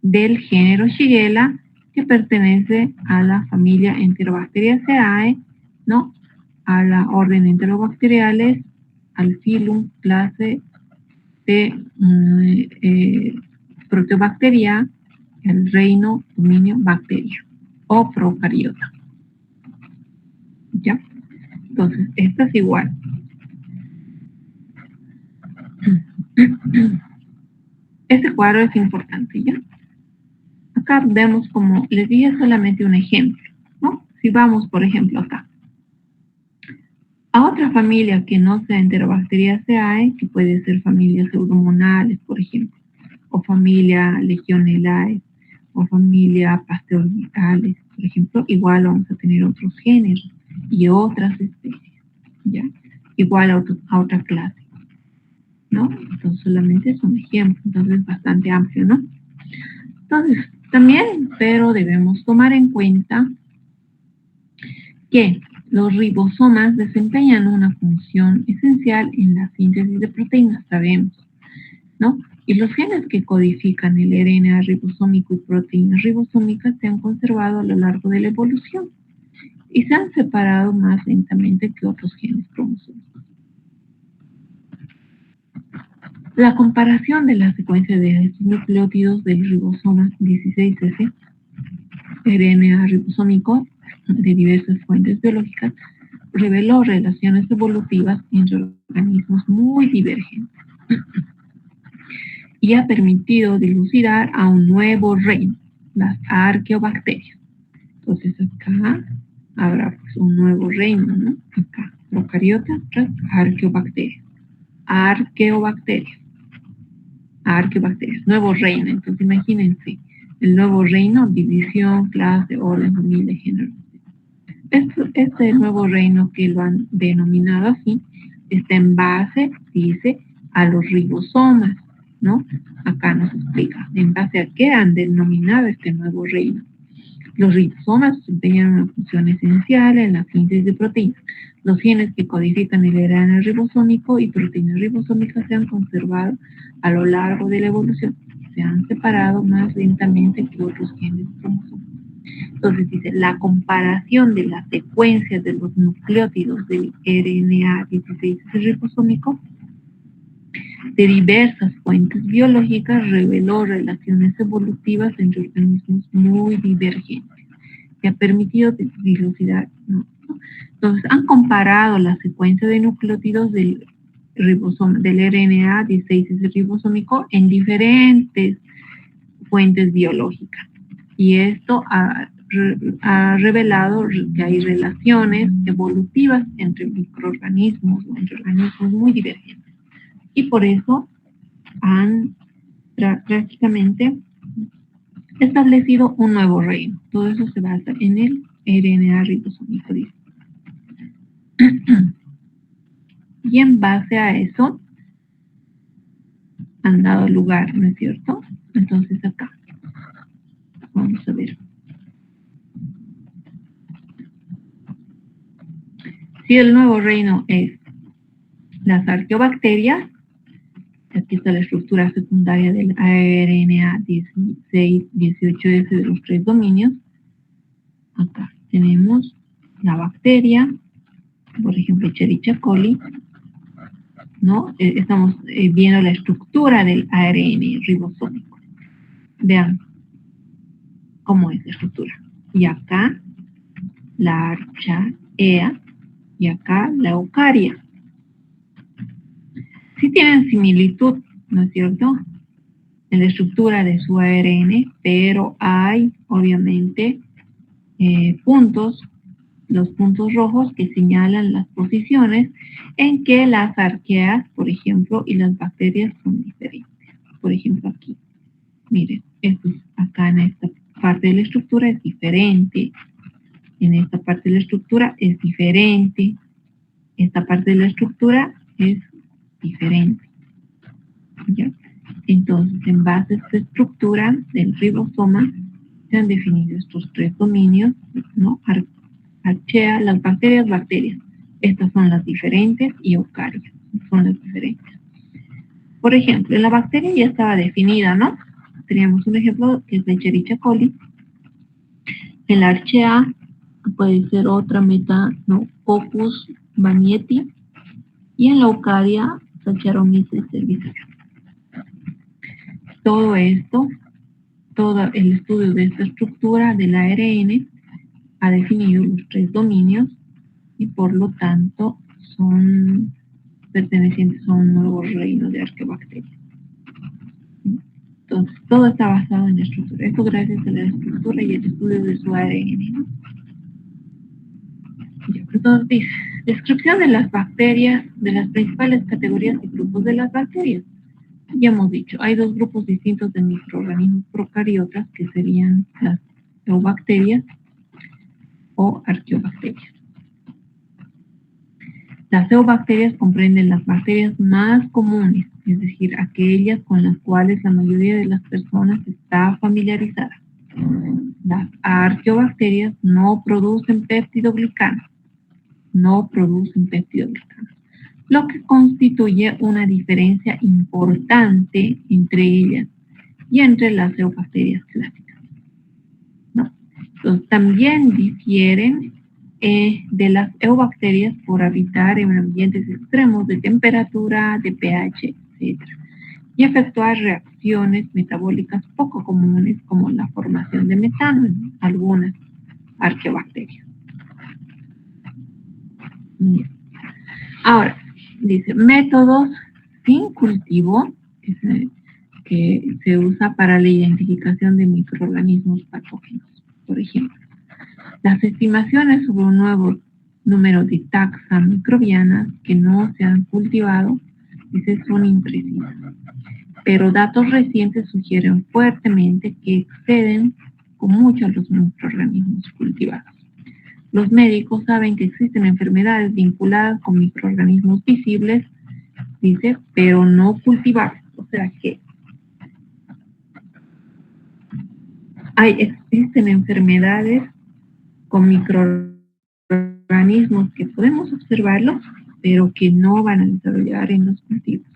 del género Shigella que pertenece a la familia Enterobacteriaceae, ¿no? A la orden Enterobacteriales, al filum, clase, de proteobacteria, el reino dominio bacteria o procariota. ¿Ya? Entonces, esta es igual. Este cuadro es importante, ¿ya? Acá vemos como, les dije solamente un ejemplo, ¿no? Si vamos, por ejemplo, acá, a otra familia que no sea Enterobacteriaceae, que puede ser familias pseudomonales, por ejemplo, o familia Legionelae, o familia Pasteuricales, por ejemplo, igual vamos a tener otros géneros y otras especies, ¿ya? Igual a otra clase, ¿no? Entonces solamente es un ejemplo, entonces es bastante amplio, ¿no? Entonces, también, pero debemos tomar en cuenta que los ribosomas desempeñan una función esencial en la síntesis de proteínas, sabemos, ¿no? Y los genes que codifican el RNA ribosómico y proteínas ribosómicas se han conservado a lo largo de la evolución y se han separado más lentamente que otros genes cromosómicos. La comparación de la secuencia de estos nucleótidos del ribosoma 16S, RNA ribosómico de diversas fuentes biológicas, reveló relaciones evolutivas entre organismos muy divergentes y ha permitido dilucidar a un nuevo reino, las arqueobacterias. Entonces acá habrá pues un nuevo reino, ¿no? Acá, procariotas, arqueobacterias. Arqueobacterias, nuevo reino. Entonces imagínense, el nuevo reino, división, clase, orden, familia, género. Este nuevo reino que lo han denominado así, está en base, dice, a los ribosomas, ¿no? Acá nos explica, en base a qué han denominado este nuevo reino. Los ribosomas desempeñan una función esencial en la síntesis de proteínas. Los genes que codifican el RNA ribosómico y proteínas ribosómicas se han conservado a lo largo de la evolución. Se han separado más lentamente que otros genes cromosómicos. Entonces dice, la comparación de las secuencias de los nucleótidos del RNA 16 ribosómico de diversas fuentes biológicas reveló relaciones evolutivas entre organismos muy divergentes que ha permitido dilucidar, ¿no? Entonces han comparado la secuencia de nucleótidos del RNA 16 ribosómico en diferentes fuentes biológicas y esto ha revelado que hay relaciones evolutivas entre microorganismos o entre organismos muy divergentes. Y por eso han prácticamente establecido un nuevo reino. Todo eso se basa en el RNA ribosómico. Y en base a eso han dado lugar, ¿no es cierto? Entonces acá, vamos a ver. Si el nuevo reino es las arqueobacterias, aquí está la estructura secundaria del RNA 16, 18S de los 3 dominios. Acá tenemos la bacteria, por ejemplo, Escherichia coli, ¿no? Estamos viendo la estructura del ARN ribosómico. Vean cómo es la estructura. Y acá la archaea y acá la eucaria. Sí tienen similitud, ¿no es cierto?, en la estructura de su ARN, pero hay, obviamente, puntos, los puntos rojos que señalan las posiciones en que las arqueas, por ejemplo, y las bacterias son diferentes. Por ejemplo, aquí, miren, esto es acá en esta parte de la estructura es diferente, en esta parte de la estructura es diferente, esta parte de la estructura es diferente. ¿Ya? Entonces, en base a esta estructura del ribosoma, se han definido estos 3 dominios, ¿no? Archaea, las bacterias. Estas son las diferentes y eucarias, son las diferentes. Por ejemplo, la bacteria ya estaba definida, ¿no? Teníamos un ejemplo que es la Escherichia coli. En la archaea puede ser otra Metacoccus bagneti y en la eucaria Saccharomyces cerevisiae. todo esto, todo el estudio de esta estructura del ARN ha definido los 3 dominios y por lo tanto son pertenecientes a un nuevo reino de arqueobacterias. Entonces, todo está basado en la estructura. Esto gracias a la estructura y el estudio de su ARN, ¿no? Entonces dice, descripción de las bacterias, de las principales categorías y grupos de las bacterias. Ya hemos dicho, hay 2 grupos distintos de microorganismos procariotas que serían las eubacterias o arqueobacterias. Las eubacterias comprenden las bacterias más comunes, es decir, aquellas con las cuales la mayoría de las personas está familiarizada. Las arqueobacterias no producen peptidoglicano, lo que constituye una diferencia importante entre ellas y entre las eubacterias clásicas, ¿no? Entonces, también difieren de las eubacterias por habitar en ambientes extremos de temperatura, de pH, etc. Y efectuar reacciones metabólicas poco comunes como la formación de metano en algunas arqueobacterias. Bien. Ahora, dice, métodos sin cultivo que se usa para la identificación de microorganismos patógenos. Por ejemplo, las estimaciones sobre un nuevo número de taxas microbianas que no se han cultivado, dice, son imprecisas. Pero datos recientes sugieren fuertemente que exceden con mucho a los microorganismos cultivados. Los médicos saben que existen enfermedades vinculadas con microorganismos visibles, dice, pero no cultivables. O sea que existen enfermedades con microorganismos que podemos observarlos, pero que no van a desarrollar en los cultivos.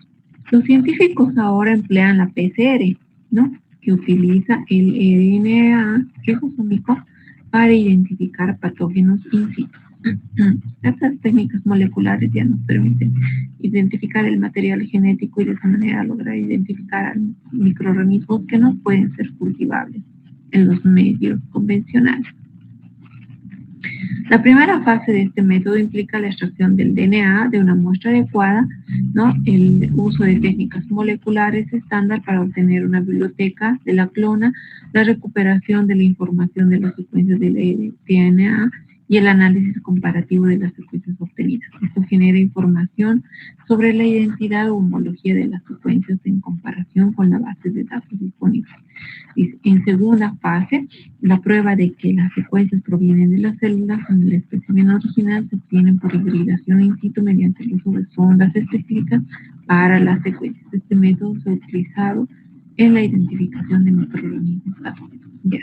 Los científicos ahora emplean la PCR, ¿no? Que utiliza el RNA ribosómico para identificar patógenos in situ. Estas técnicas moleculares ya nos permiten identificar el material genético y de esa manera lograr identificar microorganismos que no pueden ser cultivables en los medios convencionales. La primera fase de este método implica la extracción del DNA de una muestra adecuada, ¿no? El uso de técnicas moleculares estándar para obtener una biblioteca de la clona, la recuperación de la información de las secuencias del DNA y el análisis comparativo de las secuencias obtenidas. Esto genera información sobre la identidad o homología de las secuencias en comparación con la base de datos disponible. En segunda fase, la prueba de que las secuencias provienen de las células en el espécimen original se obtienen por hibridación in situ mediante el uso de sondas específicas para las secuencias. Este método se ha utilizado en la identificación de microorganismos patógenos. Bien.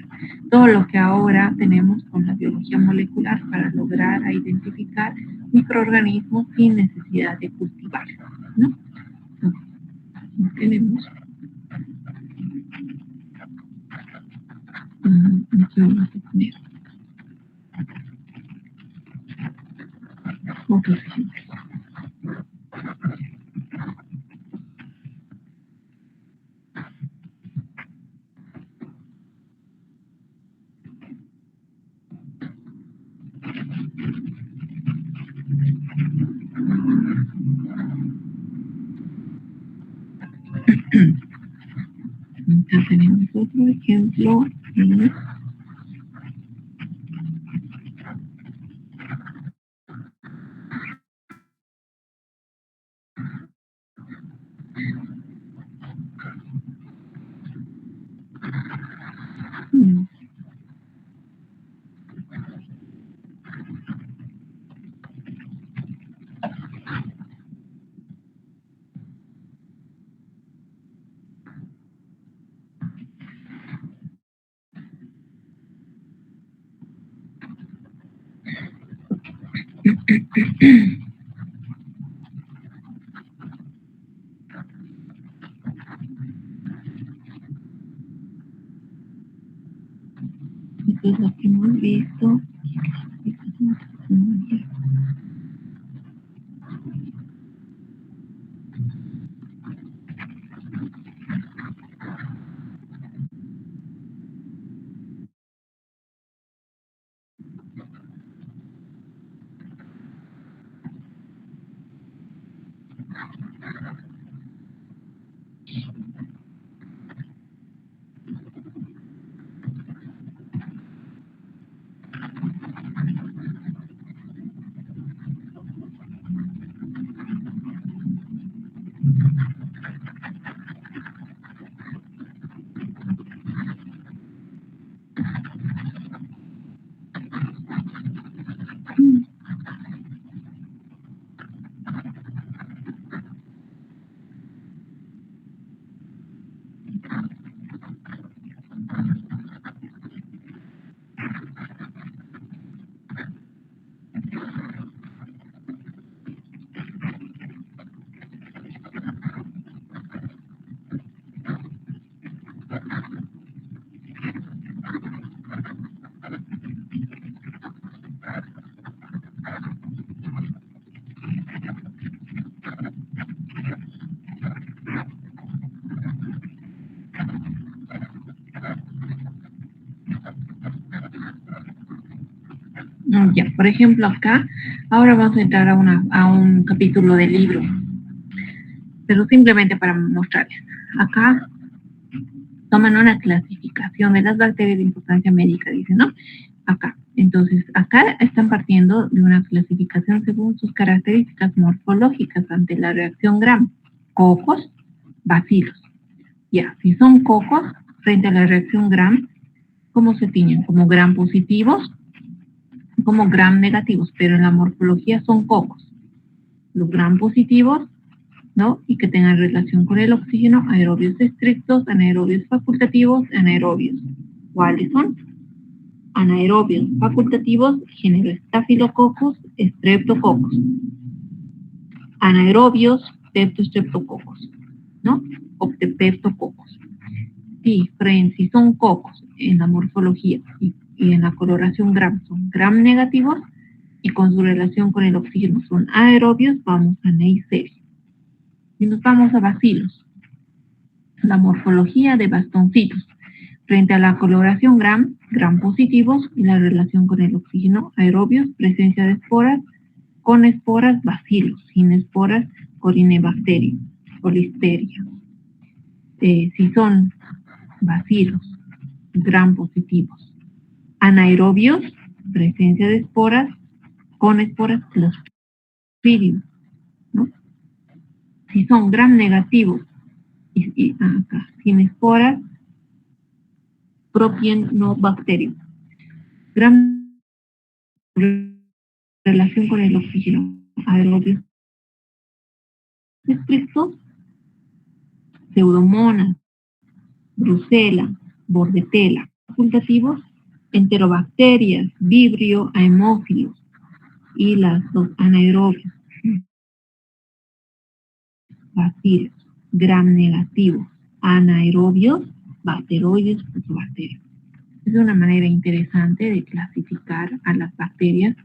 Todo lo que ahora tenemos con la biología molecular para lograr identificar microorganismos sin necesidad de cultivarlos, ¿no? Entonces, tenemos aquí vamos a poner otros ejemplos. Entonces tenemos otro ejemplo. Esto es lo que hemos visto. Ya, por ejemplo, acá, ahora vamos a entrar a un capítulo del libro, pero simplemente para mostrarles. Acá toman una clasificación de las bacterias de importancia médica, dicen, ¿no? Acá. Entonces, acá están partiendo de una clasificación según sus características morfológicas ante la reacción Gram. Cocos, bacilos. Ya, si son cocos, frente a la reacción Gram, ¿cómo se tiñen? Como Gram positivos, como Gram negativos, pero en la morfología son cocos. Los Gram positivos, ¿no? Y que tengan relación con el oxígeno, aerobios estrictos, anaerobios facultativos, anaerobios. ¿Cuáles son? Anaerobios facultativos, género Staphylococcus, Streptococcus. Anaerobios, Peptostreptococcus, ¿no? O Peptococcus. Sí, si son cocos en la morfología y en la coloración Gram son Gram negativos y con su relación con el oxígeno son aerobios, vamos a Neisseria. Y nos vamos a bacilos. La morfología de bastoncitos. Frente a la coloración Gram positivos y la relación con el oxígeno, aerobios, presencia de esporas, con esporas, bacilos, sin esporas, Corynebacteria, Listeria. Si son bacilos, Gram positivos, anaerobios, presencia de esporas, con esporas, Clostridium, ¿no? Si son Gram negativos y acá, sin esporas, Propionobacterium. Gram relación con el oxígeno, aerobios estrictos, Pseudomonas, Brucella, Bordetella, facultativos, enterobacterias, Vibrio, Haemófilos y los anaerobios, bacilos, Gram negativos, anaerobios, bacteroides, bacterias. Es una manera interesante de clasificar a las bacterias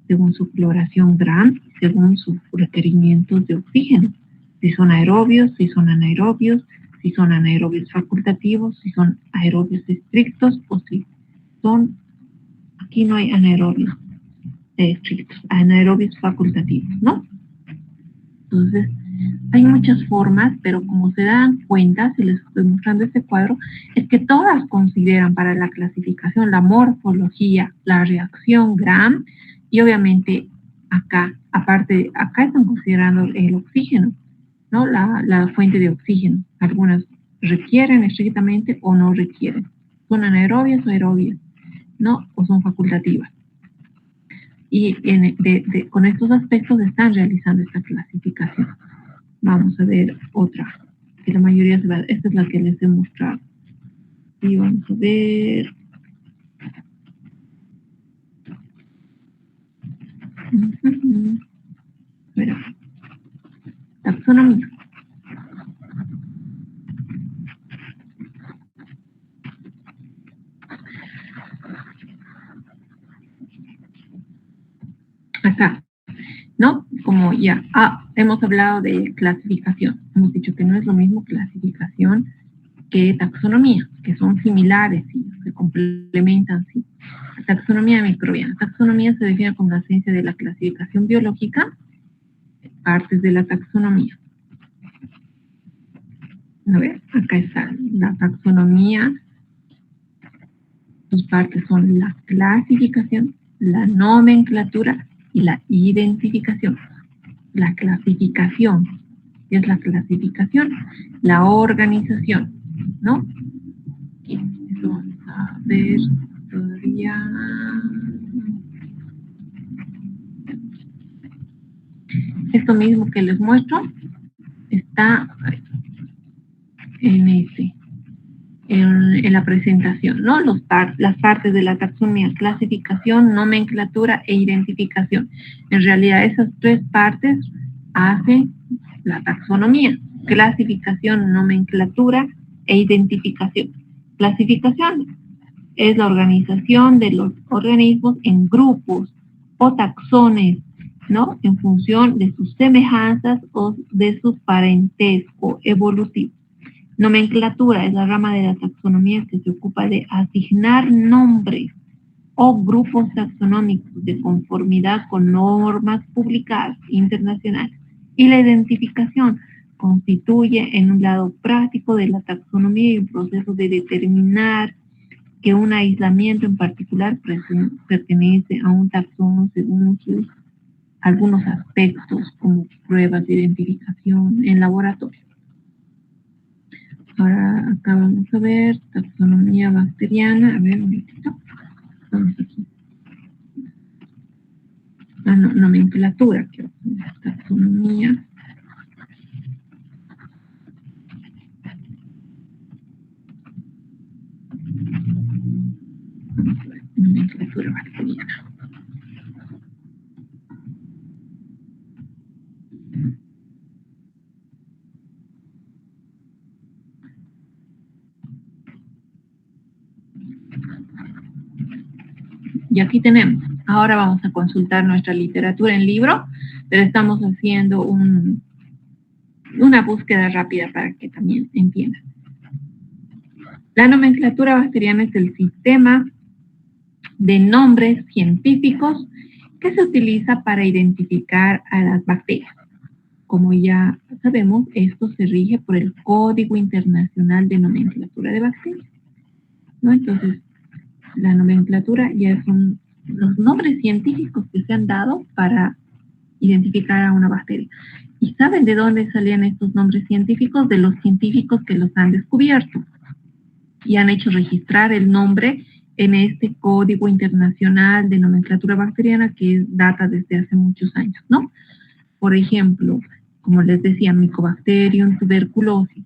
según su coloración Gram, según sus requerimientos de oxígeno. Si son aerobios, si son anaerobios, si son anaerobios facultativos, si son aerobios estrictos o si son, aquí no hay anaerobios estrictos, anaerobios facultativos, ¿no? Entonces, hay muchas formas, pero como se dan cuenta, si les estoy mostrando este cuadro, es que todas consideran para la clasificación la morfología, la reacción Gram, y obviamente acá, aparte, acá están considerando el oxígeno, ¿no? La fuente de oxígeno. Algunas requieren estrictamente o no requieren. Son anaerobias o aerobias, ¿no? O son facultativas. Y con estos aspectos están realizando esta clasificación. Vamos a ver otra, que la mayoría esta es la que les he mostrado. Y vamos a ver. Espera. Taxonomía. Acá, ¿no? Como ya hemos hablado de clasificación. Hemos dicho que no es lo mismo clasificación que taxonomía, que son similares y se complementan, sí. Taxonomía microbiana. Taxonomía se define como la ciencia de la clasificación biológica, partes de la taxonomía. A ver, acá está la taxonomía. Sus partes son la clasificación, la nomenclatura y la identificación. La clasificación, ¿qué es la clasificación? La organización, ¿no? Y eso vamos a ver todavía. Esto mismo que les muestro está en la presentación, ¿no? Las partes de la taxonomía: clasificación, nomenclatura e identificación. En realidad esas tres partes hacen la taxonomía: clasificación, nomenclatura e identificación. Clasificación es la organización de los organismos en grupos o taxones, ¿no? En función de sus semejanzas o de su parentesco evolutivo. Nomenclatura es la rama de la taxonomía que se ocupa de asignar nombres o grupos taxonómicos de conformidad con normas publicadas internacionales. Y la identificación constituye en un lado práctico de la taxonomía y un proceso de determinar que un aislamiento en particular pertenece a un taxón según sus algunos aspectos, como pruebas de identificación en laboratorio. Ahora acá vamos a ver taxonomía bacteriana. A ver, un momentito. Vamos aquí. Nomenclatura, quiero poner taxonomía. Vamos a ver, nomenclatura bacteriana. Y aquí tenemos. Ahora vamos a consultar nuestra literatura en libro, pero estamos haciendo una búsqueda rápida para que también entiendan. La nomenclatura bacteriana es el sistema de nombres científicos que se utiliza para identificar a las bacterias. Como ya sabemos, esto se rige por el Código Internacional de Nomenclatura de Bacterias, ¿no? Entonces, la nomenclatura ya son los nombres científicos que se han dado para identificar a una bacteria. ¿Y saben de dónde salían estos nombres científicos? De los científicos que los han descubierto y han hecho registrar el nombre en este Código Internacional de Nomenclatura Bacteriana que data desde hace muchos años, ¿no? Por ejemplo, como les decía, Mycobacterium tuberculosis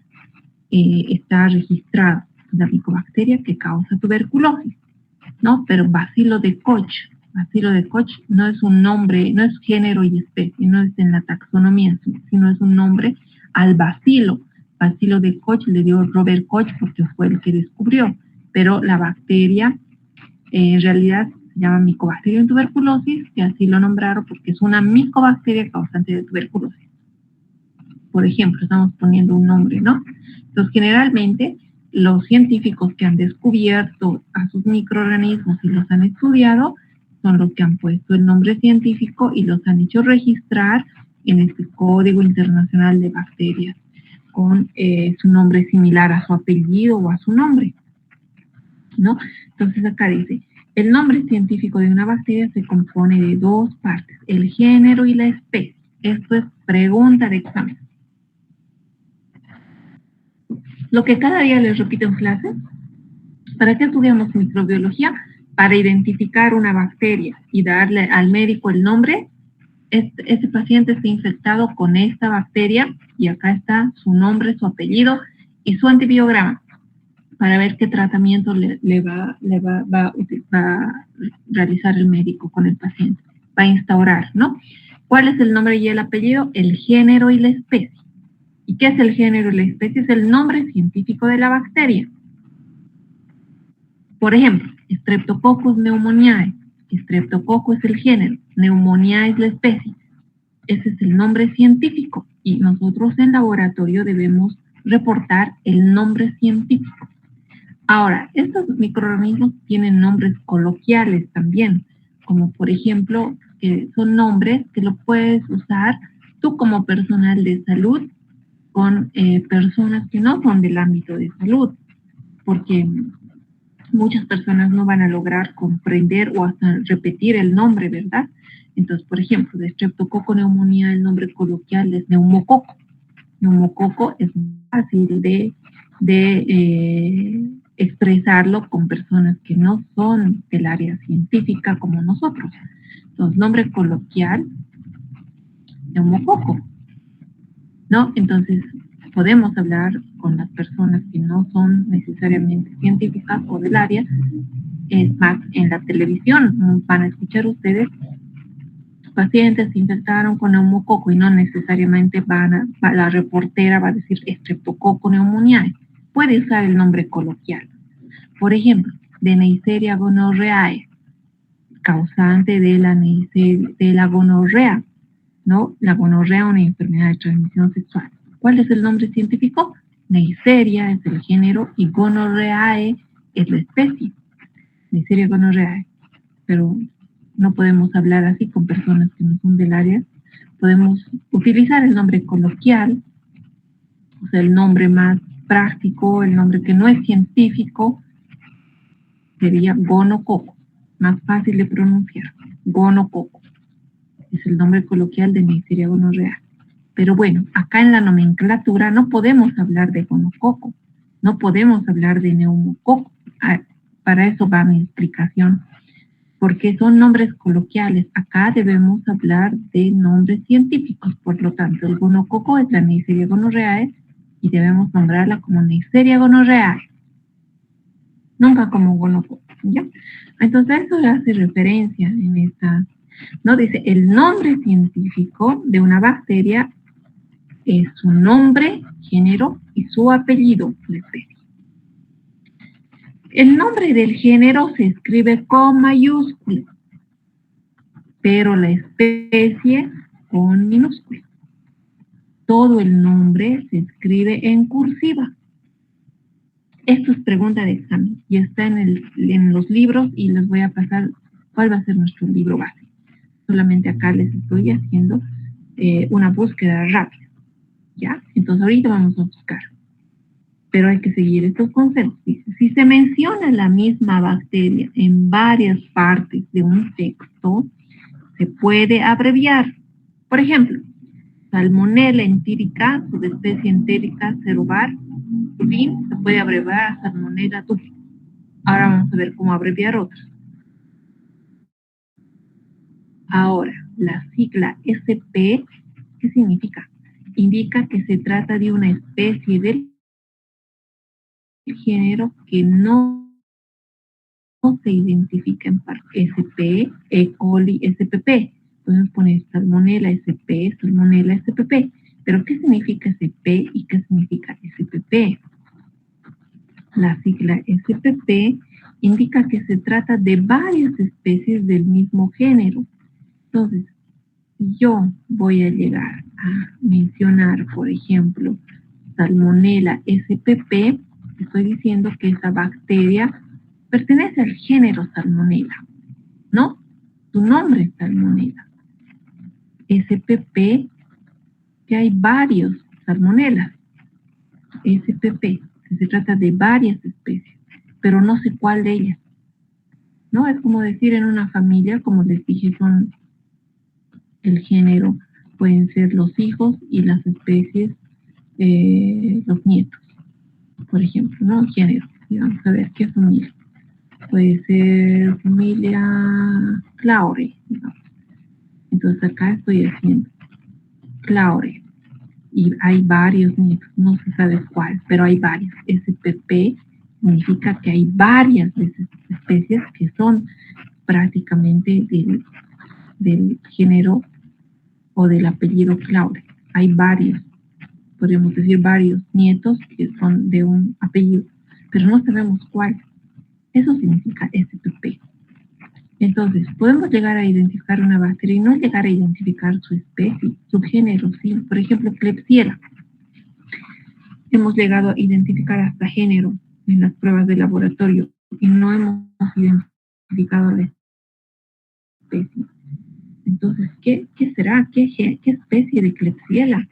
está registrada, la micobacteria que causa tuberculosis, ¿no? Pero Bacilo de Koch no es un nombre, no es género y especie, no es en la taxonomía, sino es un nombre al bacilo. Bacilo de Koch le dio Robert Koch porque fue el que descubrió, pero la bacteria en realidad se llama Mycobacterium tuberculosis, y así lo nombraron porque es una micobacteria causante de tuberculosis. Por ejemplo, estamos poniendo un nombre, ¿no? Entonces, generalmente, los científicos que han descubierto a sus microorganismos y los han estudiado son los que han puesto el nombre científico y los han hecho registrar en este Código Internacional de Bacterias con su nombre similar a su apellido o a su nombre, ¿no? Entonces acá dice, el nombre científico de una bacteria se compone de dos partes, el género y la especie. Esto es pregunta de examen. Lo que cada día les repito en clase, ¿para qué estudiamos microbiología? Para identificar una bacteria y darle al médico el nombre. Este paciente está infectado con esta bacteria y acá está su nombre, su apellido y su antibiograma para ver qué tratamiento le va a realizar el médico con el paciente. Va a instaurar, ¿no? ¿Cuál es el nombre y el apellido? El género y la especie. ¿Y qué es el género y la especie? Es el nombre científico de la bacteria. Por ejemplo, Streptococcus pneumoniae. Streptococo es el género, neumonía es la especie. Ese es el nombre científico y nosotros en laboratorio debemos reportar el nombre científico. Ahora, estos microorganismos tienen nombres coloquiales también, como por ejemplo, que son nombres que lo puedes usar tú como personal de salud con personas que no son del ámbito de salud, porque muchas personas no van a lograr comprender o hasta repetir el nombre, ¿verdad? Entonces, por ejemplo, de Streptococcus neumonía, el nombre coloquial es neumococo. Neumococo es fácil de expresarlo con personas que no son del área científica como nosotros. Entonces, nombre coloquial, neumococo, ¿no? Entonces, podemos hablar con las personas que no son necesariamente científicas o del área. Es más, en la televisión van a escuchar ustedes pacientes se infectaron con neumococo y no necesariamente la reportera va a decir Streptococcus pneumoniae. Puede usar el nombre coloquial. Por ejemplo, de Neisseria gonorrhoeae, causante de la gonorrea, ¿no? La gonorrea es una enfermedad de transmisión sexual. ¿Cuál es el nombre científico? Neisseria es el género y gonorrhoeae es la especie. Neisseria gonorrhoeae. Pero no podemos hablar así con personas que no son del área. Podemos utilizar el nombre coloquial, o sea, el nombre más práctico, el nombre que no es científico, sería gonococo, más fácil de pronunciar, gonococo. Es el nombre coloquial de Neisseria gonorrhoeae. Pero bueno, acá en la nomenclatura no podemos hablar de gonococo, no podemos hablar de neumococo. Para eso va mi explicación. Porque son nombres coloquiales. Acá debemos hablar de nombres científicos. Por lo tanto, el gonococo es la Neisseria gonorrhoeae y debemos nombrarla como Neisseria gonorrhoeae. Nunca como gonococo, ¿ya? Entonces, eso hace referencia en esta, ¿no? Dice, el nombre científico de una bacteria es su nombre, género y su apellido, la especie. El nombre del género se escribe con mayúscula, pero la especie con minúscula. Todo el nombre se escribe en cursiva. Esto es pregunta de examen y está en los libros y les voy a pasar cuál va a ser nuestro libro base. Solamente acá les estoy haciendo una búsqueda rápida, ¿ya? Entonces ahorita vamos a buscar. Pero hay que seguir estos consejos. Dice, si se menciona la misma bacteria en varias partes de un texto, se puede abreviar. Por ejemplo, Salmonella enterica, subespecie entérica cerobar, tubin, se puede abreviar a Salmonella tubin. Ahora vamos a ver cómo abreviar otros. Ahora, la sigla SP, ¿qué significa? Indica que se trata de una especie del género que no se identifica en SP, E. coli, SPP. Podemos poner Salmonella SP, Salmonella SPP. Pero ¿qué significa SP y qué significa SPP? La sigla SPP indica que se trata de varias especies del mismo género. Entonces, si yo voy a llegar a mencionar, por ejemplo, Salmonella SPP, estoy diciendo que esa bacteria pertenece al género Salmonella, ¿no? Su nombre es Salmonella. SPP, que hay varios Salmonellas. SPP, que se trata de varias especies, pero no sé cuál de ellas, ¿no? Es como decir en una familia, como les dije, son el género, pueden ser los hijos y las especies, los nietos, por ejemplo, ¿no? Género. Y vamos a ver qué familia. Puede ser familia Claure, digamos. Entonces acá estoy haciendo Claure. Y hay varios nietos, no se sabe cuál, pero hay varios. SPP significa que hay varias de esas especies que son prácticamente del género o del apellido Claure. Hay varios, podríamos decir varios nietos que son de un apellido, pero no sabemos cuál. Eso significa SPP. Entonces, podemos llegar a identificar una bacteria y no llegar a identificar su especie, su género, ¿sí? Por ejemplo, Klebsiella. Hemos llegado a identificar hasta género en las pruebas de laboratorio y no hemos identificado la especie. Entonces, ¿qué será? ¿Qué especie de Klebsiella?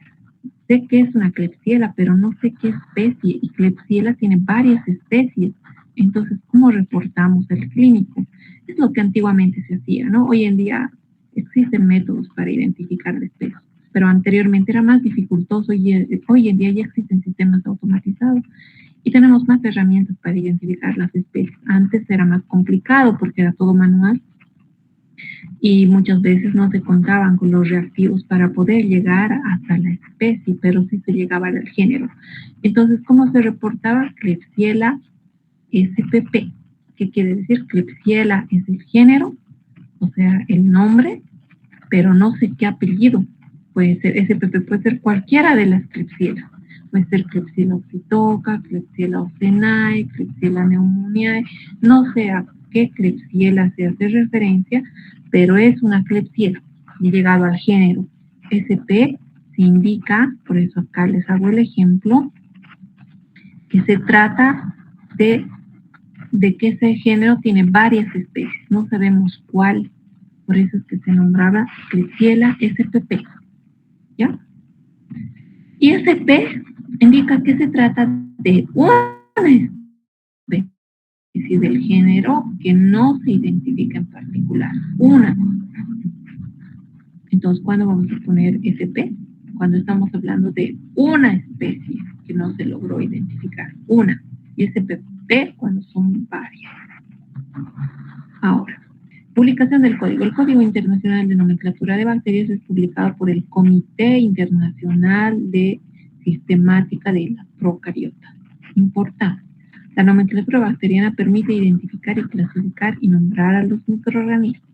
sé que es una Klebsiella, pero no sé qué especie, y Klebsiella tiene varias especies. Entonces, ¿cómo reportamos el clínico? Es lo que antiguamente se hacía, ¿no? Hoy en día existen métodos para identificar la especie, pero anteriormente era más dificultoso y hoy en día ya existen sistemas automatizados y tenemos más herramientas para identificar las especies. Antes era más complicado porque era todo manual y muchas veces no se contaban con los reactivos para poder llegar hasta la especie, pero sí se llegaba al género. Entonces, ¿cómo se reportaba? Klebsiella SPP. ¿Qué quiere decir? Klebsiella es el género, o sea, el nombre, pero no sé qué apellido. Puede ser SPP, puede ser cualquiera de las Klebsiella. Puede ser Klebsiella oxytoca, Klebsiella ocenae, Klebsiella pneumoniae, no sé a qué Klebsiella se hace referencia, pero es una Klebsiella. Y llegado al género SP, se indica, por eso acá les hago el ejemplo, que se trata de que ese género tiene varias especies, no sabemos cuál, por eso es que se nombraba Klebsiella SPP, ¿ya? Y SP indica que se trata de una especie del género que no se identifica en particular, una. Entonces, ¿cuándo vamos a poner SP? Cuando estamos hablando de una especie que no se logró identificar, una. Y SPP cuando son varias. Ahora, publicación del código. El Código Internacional de Nomenclatura de Bacterias es publicado por el Comité Internacional de Sistemática de las Procariotas. Importante. La nomenclatura bacteriana permite identificar y clasificar y nombrar a los microorganismos.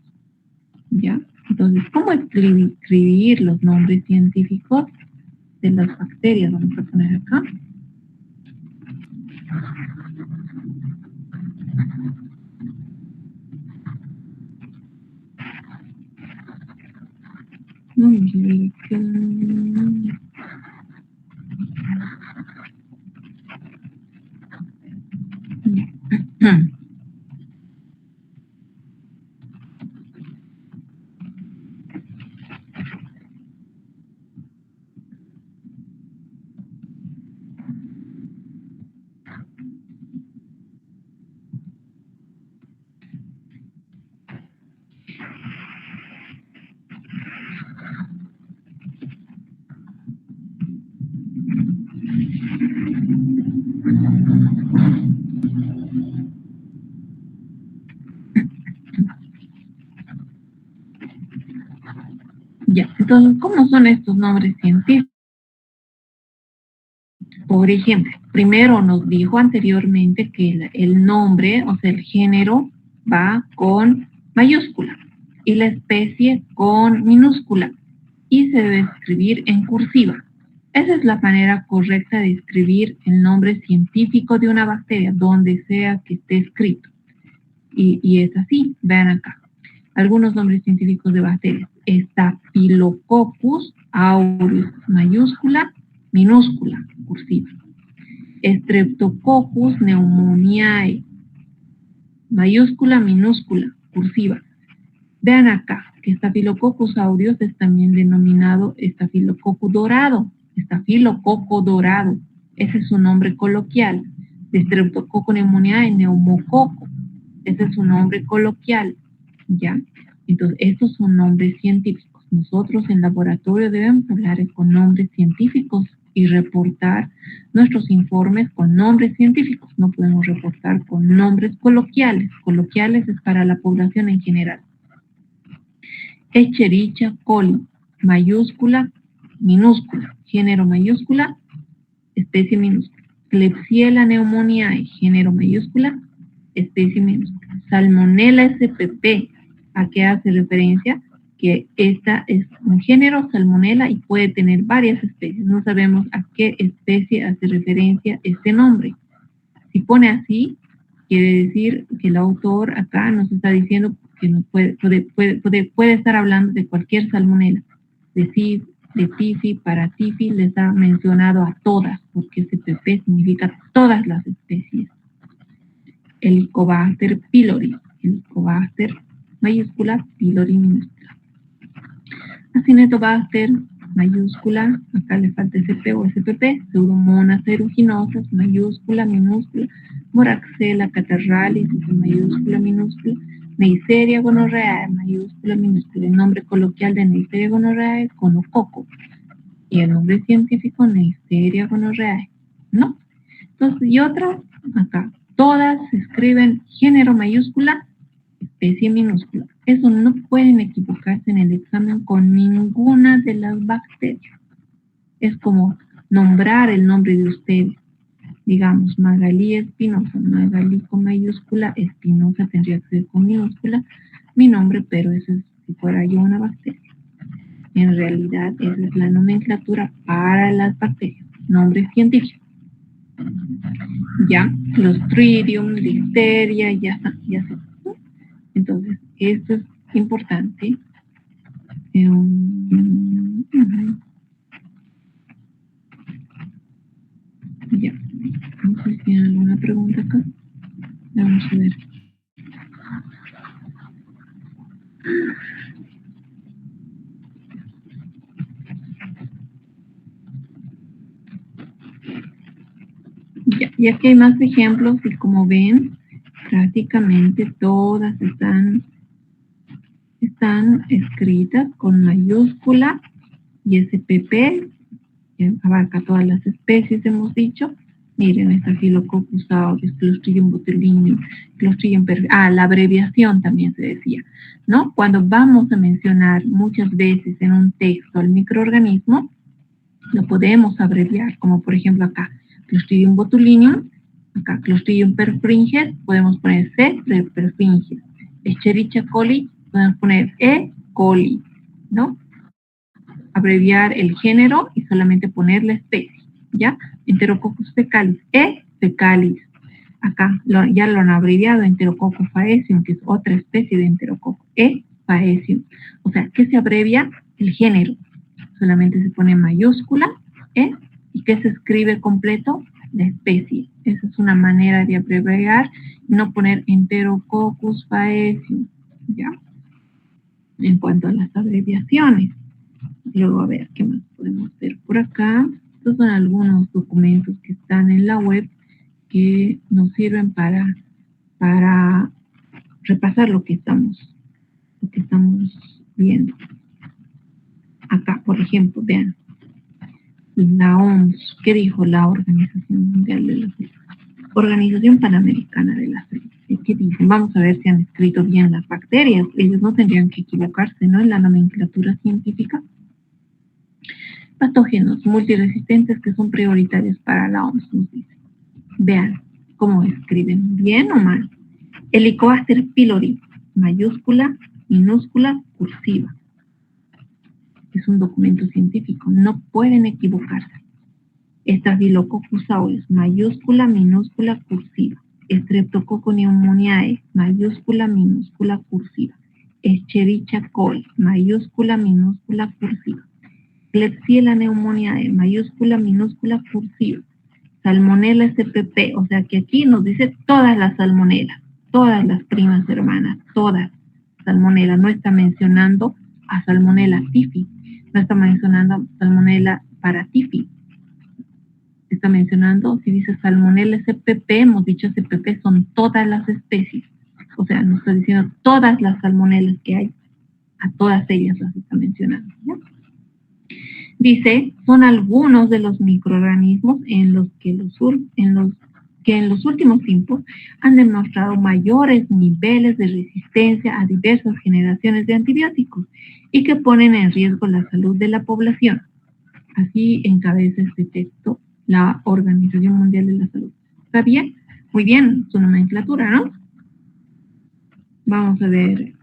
¿Ya? Entonces, ¿cómo escribir los nombres científicos de las bacterias? Vamos a poner acá. Ya, entonces, ¿cómo son estos nombres científicos? Por ejemplo, primero nos dijo anteriormente que el nombre, o sea, el género, va con mayúscula y la especie con minúscula y se debe escribir en cursiva. Esa es la manera correcta de escribir el nombre científico de una bacteria, donde sea que esté escrito. Y es así, vean acá. Algunos nombres científicos de bacterias. Staphylococcus aureus, mayúscula, minúscula, cursiva. Streptococcus pneumoniae, mayúscula, minúscula, cursiva. Vean acá que Staphylococcus aureus es también denominado estafilococo dorado. Estafilococo dorado. Ese es su nombre coloquial. Streptococcus pneumoniae, neumococo. Ese es su nombre coloquial. ¿Ya? Entonces, estos son nombres científicos. Nosotros en laboratorio debemos hablar con nombres científicos y reportar nuestros informes con nombres científicos. No podemos reportar con nombres coloquiales. Coloquiales es para la población en general. Escherichia coli, mayúscula, minúscula, género mayúscula, especie minúscula. Klebsiella pneumoniae, género mayúscula, especie minúscula. Salmonella spp, ¿a qué hace referencia? Que esta es un género, Salmonella, y puede tener varias especies. No sabemos a qué especie hace referencia este nombre. Si pone así, quiere decir que el autor acá nos está diciendo que nos puede estar hablando de cualquier salmonela, de CIF, de TIFI, para TIFI, les ha mencionado a todas, porque SPP significa todas las especies. Helicobacter pylori, Helicobacter mayúscula, pylori minúscula. Acinetobacter mayúscula, acá le falta SP o SPP, pseudomonas aeruginosas, mayúscula, minúscula, moraxella catarralis, mayúscula, minúscula, Neisseria gonorrhoeae, mayúscula, minúscula. El nombre coloquial de Neisseria gonorrhoeae es gonococo. Y el nombre científico, Neisseria gonorrhoeae, ¿no? Entonces, y otra, acá, todas se escriben género mayúscula, especie minúscula. Eso no pueden equivocarse en el examen con ninguna de las bacterias. Es como nombrar el nombre de ustedes. Digamos, Magalí Espinosa, Magalí con mayúscula, Espinosa tendría que ser con minúscula, mi nombre, pero eso es si fuera yo una bacteria. En realidad, esa es la nomenclatura para las bacterias, nombre científico. Ya, Clostridium, Listeria, ya está. Entonces, esto es importante. Ya. No sé si tienen alguna pregunta acá. Vamos a ver. Ya, y aquí hay más ejemplos y como ven, prácticamente todas están escritas con mayúscula y SPP, que abarca todas las especies, hemos dicho. Miren, Staphylococcus aureus, Clostridium botulinum, Clostridium la abreviación también se decía, ¿no? Cuando vamos a mencionar muchas veces en un texto al microorganismo, lo podemos abreviar, como por ejemplo acá, Clostridium botulinum, acá Clostridium perfringens, podemos poner C perfringens. Escherichia coli, podemos poner E. coli, ¿no? Abreviar el género y solamente poner la especie, ¿ya? Enterococcus fecalis, E. fecalis. Acá ya lo han abreviado, Enterococcus faecium, que es otra especie de Enterococcus, E. faecium. O sea, ¿qué se abrevia? El género. Solamente se pone mayúscula, ¿eh? ¿Y qué se escribe completo? La especie. Esa es una manera de abreviar, no poner Enterococcus faecium, ¿ya? En cuanto a las abreviaciones. Luego, a ver, ¿qué más podemos ver por acá? Estos son algunos documentos que están en la web que nos sirven para repasar lo que estamos viendo. Acá, por ejemplo, vean, la OMS, ¿qué dijo la Organización Mundial de la Salud? Organización Panamericana de la Salud. ¿Qué dicen? Vamos a ver si han escrito bien las bacterias. Ellos no tendrían que equivocarse, ¿no? En la nomenclatura científica. Patógenos multiresistentes que son prioritarios para la OMS, nos dice. Vean cómo escriben, bien o mal. Helicobacter pylori, mayúscula, minúscula, cursiva. Es un documento científico, no pueden equivocarse. Staphylococcus aureus, mayúscula, minúscula, cursiva. Streptococcus pneumoniae, mayúscula, minúscula, cursiva. Escherichia coli, mayúscula, minúscula, cursiva. Klebsiella pneumoniae, mayúscula, minúscula, cursiva. Salmonella SPP, o sea que aquí nos dice todas las salmonelas, todas las primas hermanas, todas. Salmonella, no está mencionando a Salmonella typhi, no está mencionando a Salmonella paratyphi. Está mencionando, si dice Salmonella SPP, hemos dicho SPP son todas las especies. O sea, nos está diciendo todas las salmonelas que hay, a todas ellas las está mencionando, ¿ya? Dice, son algunos de los microorganismos en los que en los últimos tiempos han demostrado mayores niveles de resistencia a diversas generaciones de antibióticos y que ponen en riesgo la salud de la población. Así encabeza este texto la Organización Mundial de la Salud. ¿Está bien? Muy bien, su nomenclatura, ¿no? Vamos a ver,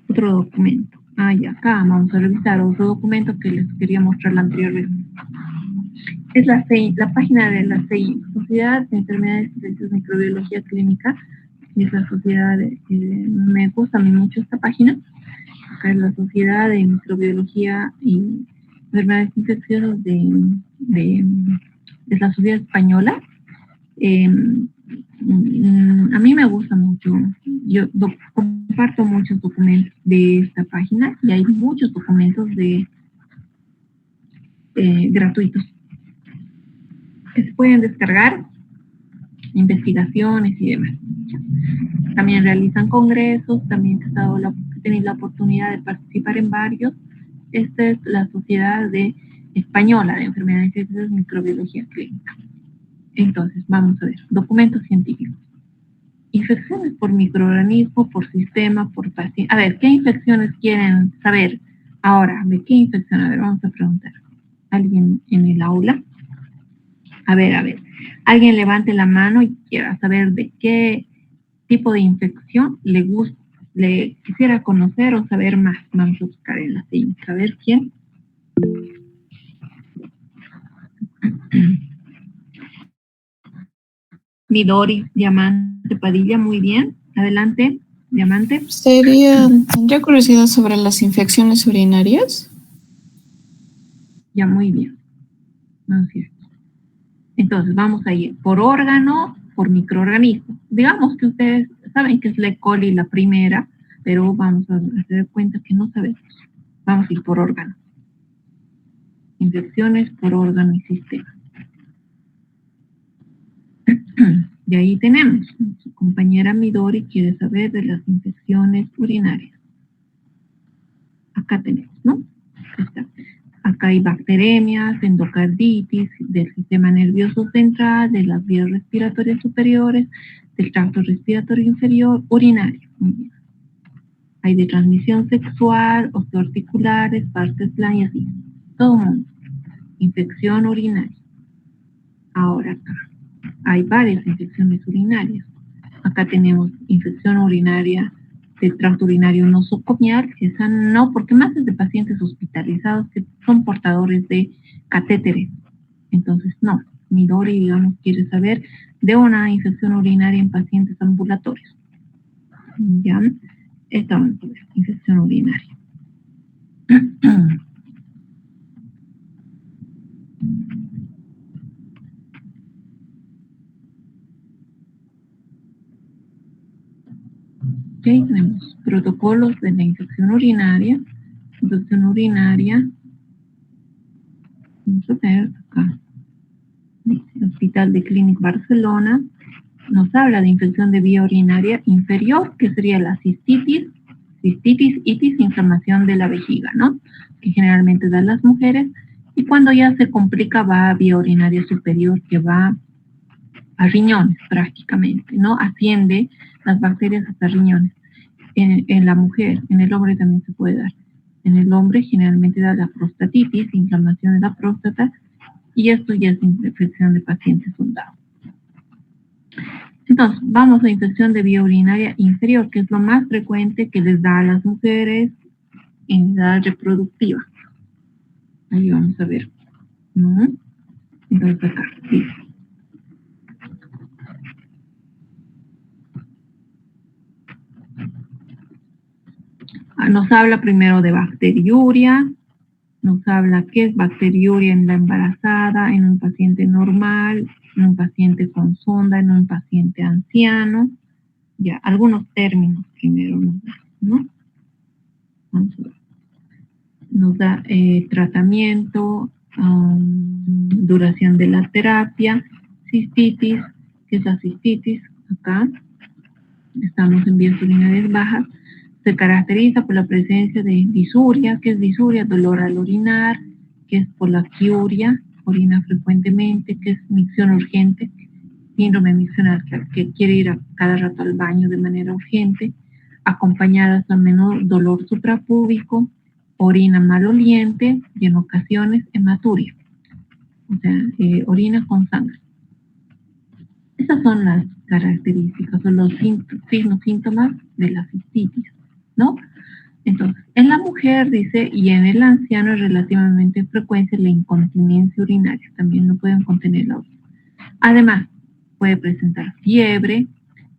otro documento. Y acá vamos a revisar otro documento que les quería mostrar la anterior vez. Es la CI, la página de la CI, Sociedad de Enfermedades y Infecciosas Microbiología Clínica. Y esa sociedad, me gusta a mí mucho esta página. Acá es la Sociedad de Microbiología y Enfermedades Infecciosas de la Sociedad Española. A mí me gusta mucho, yo comparto muchos documentos de esta página y hay muchos documentos gratuitos que se pueden descargar, investigaciones y demás. También realizan congresos, también he tenido la oportunidad de participar en varios. Esta es la Sociedad Española de Enfermedades Infecciosas y Microbiología Clínica. Entonces, vamos a ver, documentos científicos. Infecciones por microorganismo, por sistema, por paciente. A ver, ¿qué infecciones quieren saber ahora? ¿De qué infección? A ver, vamos a preguntar. ¿Alguien en el aula? A ver. Alguien levante la mano y quiera saber de qué tipo de infección le quisiera conocer o saber más. Vamos a buscar en la técnica. A ver, ¿quién? Midori, Diamante, Padilla, muy bien. Adelante, Diamante. ¿Tendría curiosidad sobre las infecciones urinarias? Ya, muy bien. Así es. Entonces, vamos a ir por órgano, por microorganismo. Digamos que ustedes saben que es la E. coli la primera, pero vamos a hacer cuenta que no sabemos. Vamos a ir por órgano. Infecciones por órgano y sistema. Y ahí tenemos, su compañera Midori quiere saber de las infecciones urinarias. Acá tenemos, ¿no? Acá hay bacteremias, endocarditis, del sistema nervioso central, de las vías respiratorias superiores, del tracto respiratorio inferior, urinario. Muy bien. Hay de transmisión sexual, osteoarticulares, partes blandas y así. Todo mundo. Infección urinaria. Ahora acá hay varias infecciones urinarias. Acá tenemos infección urinaria del tracto urinario nosocomial, que esa no, porque más es de pacientes hospitalizados que son portadores de catéteres. Entonces, no. Midori, digamos, quiere saber de una infección urinaria en pacientes ambulatorios. ¿Ya? Esta vamos a ver, infección urinaria. Ok, tenemos protocolos de la infección urinaria. Infección urinaria. Vamos a ver acá. El Hospital de Clínic Barcelona nos habla de infección de vía urinaria inferior, que sería la cistitis, itis, inflamación de la vejiga, ¿no? Que generalmente dan las mujeres. Y cuando ya se complica va a vía urinaria superior, que va a riñones prácticamente, ¿no? Asciende las bacterias hasta riñones. En la mujer, en el hombre también se puede dar. En el hombre generalmente da la prostatitis, inflamación de la próstata, y esto ya es infección de pacientes soldados. Entonces, vamos a infección de vía urinaria inferior, que es lo más frecuente que les da a las mujeres en edad reproductiva. Ahí vamos a ver, ¿no? Entonces acá, sí. Nos habla primero de bacteriuria, nos habla qué es bacteriuria en la embarazada, en un paciente normal, en un paciente con sonda, en un paciente anciano. Ya, algunos términos primero nos da, ¿no? Vamos a ver. Nos da tratamiento, duración de la terapia, cistitis, ¿qué es la cistitis? Acá estamos en vías urinarias bajas. Se caracteriza por la presencia de disuria. ¿Qué es disuria? Dolor al orinar. ¿Qué es polaquiuria? Orina frecuentemente. ¿Qué es micción urgente? Síndrome miccional, que quiere ir a cada rato al baño de manera urgente, acompañadas a menudo dolor suprapúbico, orina maloliente y en ocasiones hematuria, o sea, orina con sangre. Esas son las características o los signos, síntomas de la cistitis, ¿no? Entonces, en la mujer, dice, y en el anciano es relativamente frecuente la incontinencia urinaria, también no pueden contener la orina. Además, puede presentar fiebre,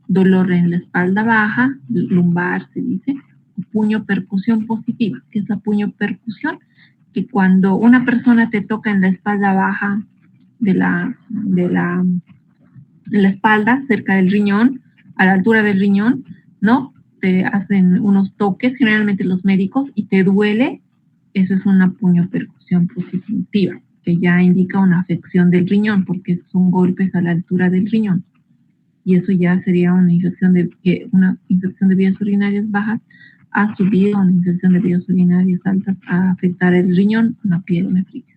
dolor en la espalda baja, lumbar se dice, puño percusión positiva. ¿Qué es la puño percusión? Que cuando una persona te toca en la espalda baja de la la espalda, cerca del riñón, a la altura del riñón, ¿no? Te hacen unos toques, generalmente los médicos, y te duele, eso es una puniopercusión positiva, que ya indica una afección del riñón, porque son golpes a la altura del riñón. Y eso ya sería una infección de vías urinarias bajas a subir a una infección de vías urinarias altas a afectar el riñón, una pielonefritis.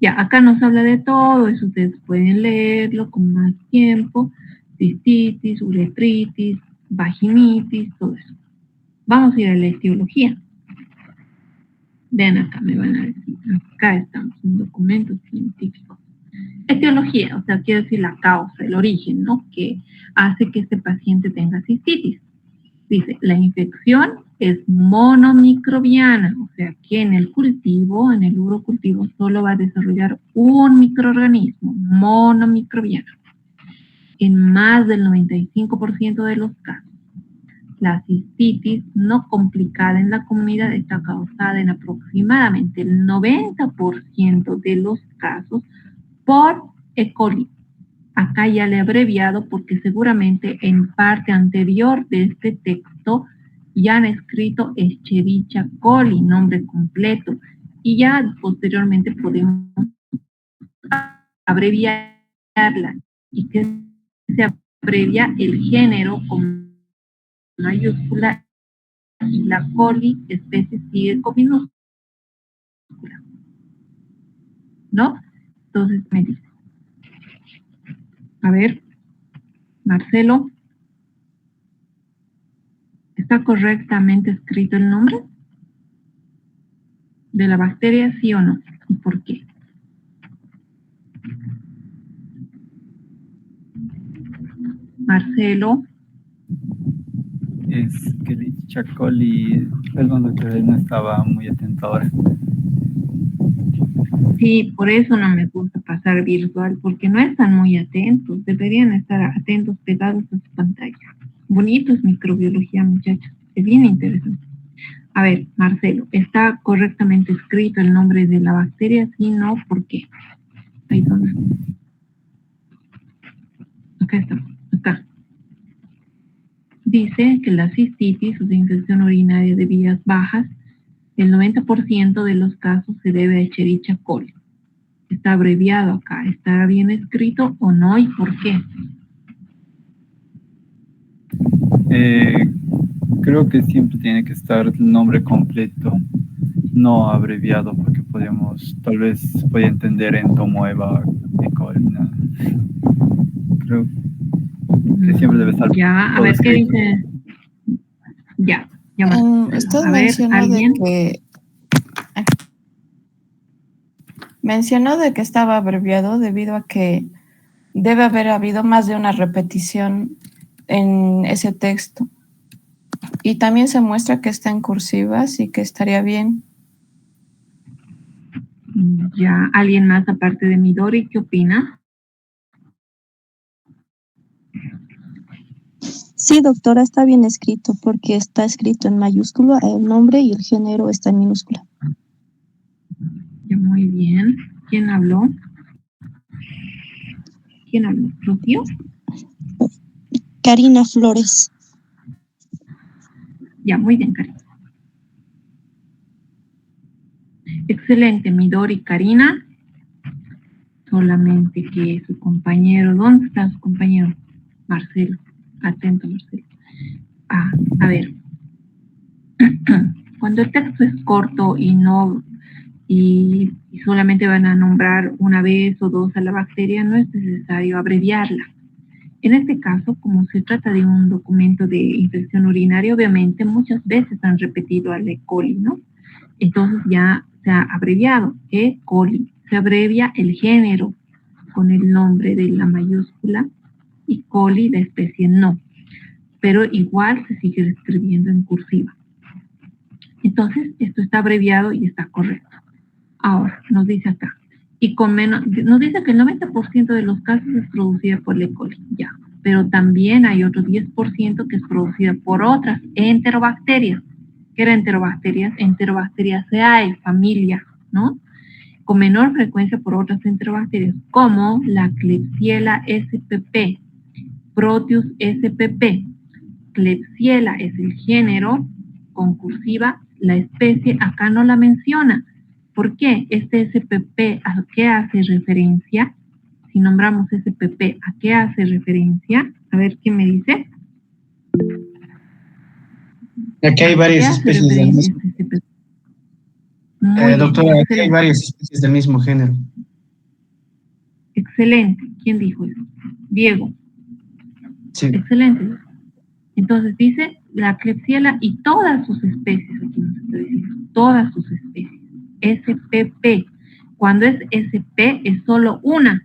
Ya, acá nos habla de todo, eso ustedes pueden leerlo con más tiempo, cistitis, uretritis, vaginitis, todo eso. Vamos a ir a la etiología. Vean acá, me van a decir, acá estamos en documentos científicos. Etiología, o sea, quiere decir la causa, el origen, ¿no? Que hace que este paciente tenga cistitis. Dice, la infección es monomicrobiana, o sea, que en el cultivo, en el urocultivo, solo va a desarrollar un microorganismo monomicrobiano. En más del 95% de los casos, la cistitis no complicada en la comunidad está causada en aproximadamente el 90% de los casos por E. coli. Acá ya le he abreviado porque seguramente en parte anterior de este texto ya han escrito Escherichia coli, nombre completo, y ya posteriormente podemos abreviarla y que se abrevia el género con mayúscula y la coli especie sigue con minúscula, ¿no? Entonces me dice, a ver, Marcelo, ¿está correctamente escrito el nombre de la bacteria, sí o no? ¿Y por qué? Marcelo. Es que Escherichia coli, perdón doctora, no estaba muy atento ahora. Sí, por eso no me gusta pasar virtual, porque no están muy atentos, deberían estar atentos, pegados a su pantalla. Bonito es microbiología, muchachos, es bien interesante. A ver, Marcelo, ¿está correctamente escrito el nombre de la bacteria? Sí, no, ¿por qué? Ahí donde. Acá está, acá. Dice que la cistitis, o sea, infección urinaria de vías bajas, el 90% de los casos se debe a Escherichia coli. Está abreviado acá, ¿está bien escrito o no y por qué? Creo que siempre tiene que estar el nombre completo, no abreviado, porque tal vez puede entender entomoeba E. coli, ¿no? Creo que siempre debe estar ya, a todo ver escrito. qué dice. Ya, Usted a ver, ¿alguien? Mencionó de que estaba abreviado debido a que debe haber habido más de una repetición en ese texto. Y también se muestra que está en cursiva, así que estaría bien. Ya, ¿alguien más aparte de Midori? ¿Qué opina? Sí, doctora, está bien escrito porque está escrito en mayúscula el nombre y el género está en minúscula. Ya, muy bien. ¿Quién habló? ¿Quién habló? ¿Rocío? Karina Flores. Ya, muy bien, Karina. Excelente, Midori, Karina. Solamente que su compañero, ¿dónde está su compañero? Marcelo, atento, Marcelo. A ver, cuando el texto es corto y solamente van a nombrar una vez o dos a la bacteria, no es necesario abreviarla. En este caso, como se trata de un documento de infección urinaria, obviamente muchas veces han repetido al E. coli, ¿no? Entonces ya se ha abreviado E. coli. Se abrevia el género con el nombre de la mayúscula y coli, la especie no. Pero igual se sigue escribiendo en cursiva. Entonces, esto está abreviado y está correcto. Ahora, nos dice acá, nos dice que el 90% de los casos es producida por E. coli, ya, pero también hay otro 10% que es producida por otras enterobacterias. ¿Qué eran enterobacterias? Enterobacteriaceae, familia, ¿no? con menor frecuencia por otras enterobacterias, como la Klebsiella spp, Proteus spp. Klebsiella es el género, con cursiva, la especie acá no la menciona. ¿Por qué? Este SPP, ¿a qué hace referencia? Si nombramos SPP, ¿a qué hace referencia? A ver, ¿quién me dice? Aquí hay ¿A qué varias hace especies del referencia mismo. este SPP? Muy bien, Doctora, aquí hay excelente. varias especies del mismo género. Excelente. ¿Quién dijo eso? Diego. Sí. Excelente. Entonces dice la Klebsiella y todas sus especies, aquí nos está diciendo, todas sus especies. SPP. Cuando es SP es solo una,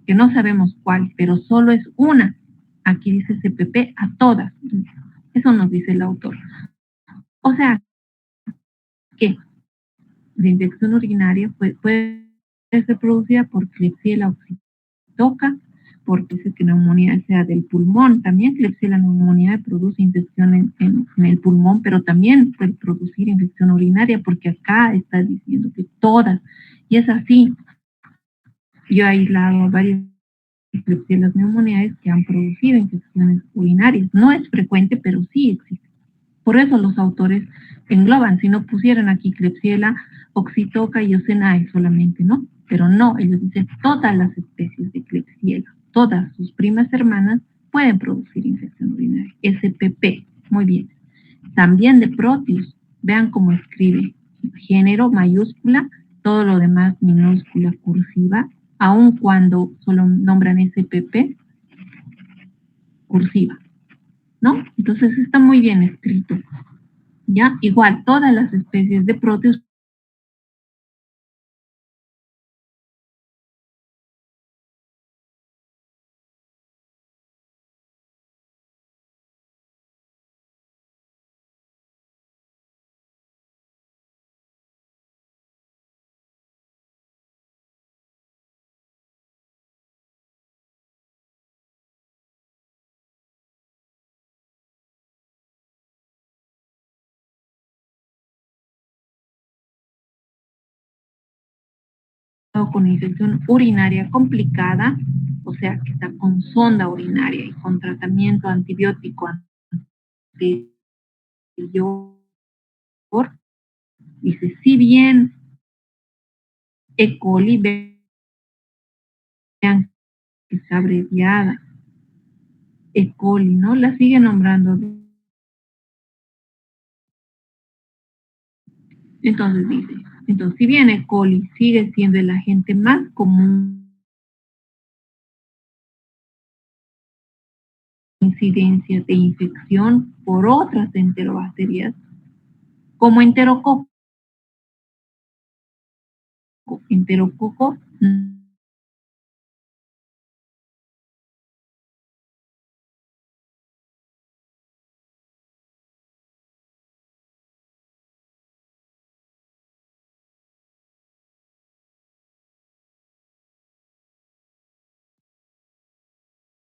que no sabemos cuál, pero solo es una. Aquí dice SPP a todas. Eso nos dice el autor. O sea, que la infección urinaria puede ser producida por Klebsiella oxytoca, porque dice que neumonía sea del pulmón. También Klebsiella neumonía produce infección en el pulmón, pero también puede producir infección urinaria, porque acá está diciendo que todas. Y es así. Yo he aislado varias Klebsiella neumoníae que han producido infecciones urinarias. No es frecuente, pero sí existe. Por eso los autores engloban, si no pusieran aquí Klebsiella oxytoca y Ocenae solamente, ¿no? Pero no, ellos dicen todas las especies de Klebsiella, todas sus primas hermanas pueden producir infección urinaria. SPP, muy bien. También de Proteus, vean cómo escribe, género mayúscula, todo lo demás minúscula cursiva, aun cuando solo nombran SPP, cursiva, ¿no? Entonces está muy bien escrito. ¿Ya? Igual, todas las especies de Proteus con infección urinaria complicada, o sea, que está con sonda urinaria y con tratamiento antibiótico anterior, dice, si bien E. coli, vean que está abreviada, E. coli, ¿no? La sigue nombrando. Entonces dice, entonces si bien E. coli sigue siendo el agente más común incidencia de infección por otras enterobacterias, como enterococo. Enterococo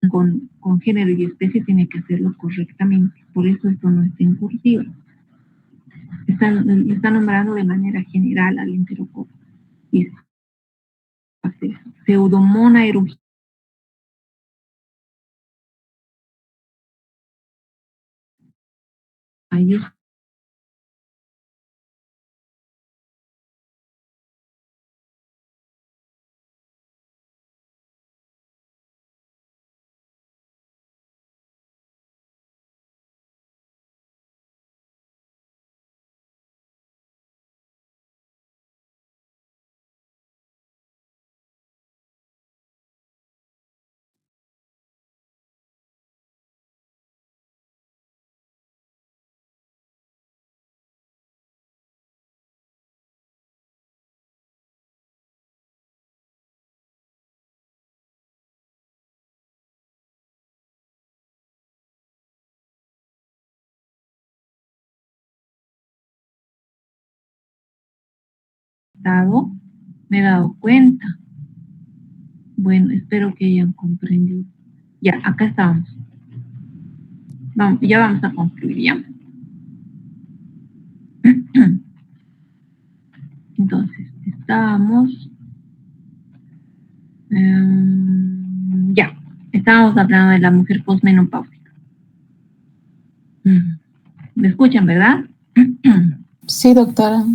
con género y especie tiene que hacerlo correctamente. Por eso esto no está en cursiva. Está nombrando de manera general al enterococo. Dice, Pseudomonas aeruginosa, me he dado cuenta. Bueno, espero que hayan comprendido. Ya, acá estamos. Vamos, ya vamos a concluir, ¿ya? Entonces, estábamos? Ya, estábamos hablando de la mujer posmenopáusica. ¿Me escuchan, verdad? Sí, doctora.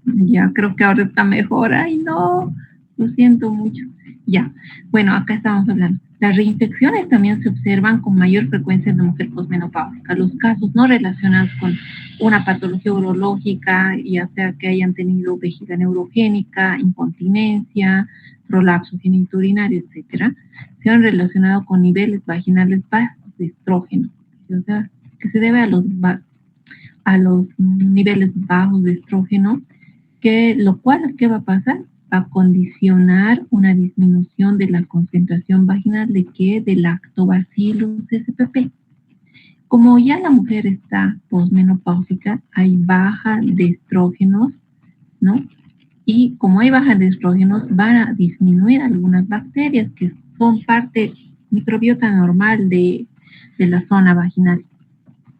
Ya, creo que ahora está mejor. Ay, no, lo siento mucho. Ya, bueno, acá estamos hablando. Las reinfecciones también se observan con mayor frecuencia en la mujer posmenopáusica. Los casos no relacionados con una patología urológica, ya sea que hayan tenido vejiga neurogénica, incontinencia, prolapso genitourinario, etcétera, se han relacionado con niveles vaginales bajos de estrógeno, o sea, que se debe a los niveles bajos de estrógeno, que lo cual, ¿qué va a pasar? Va a condicionar una disminución de la concentración vaginal de qué? De lactobacillus spp. Como ya la mujer está posmenopáusica, hay baja de estrógenos, ¿no? Y como hay baja de estrógenos, van a disminuir algunas bacterias que son parte microbiota normal de la zona vaginal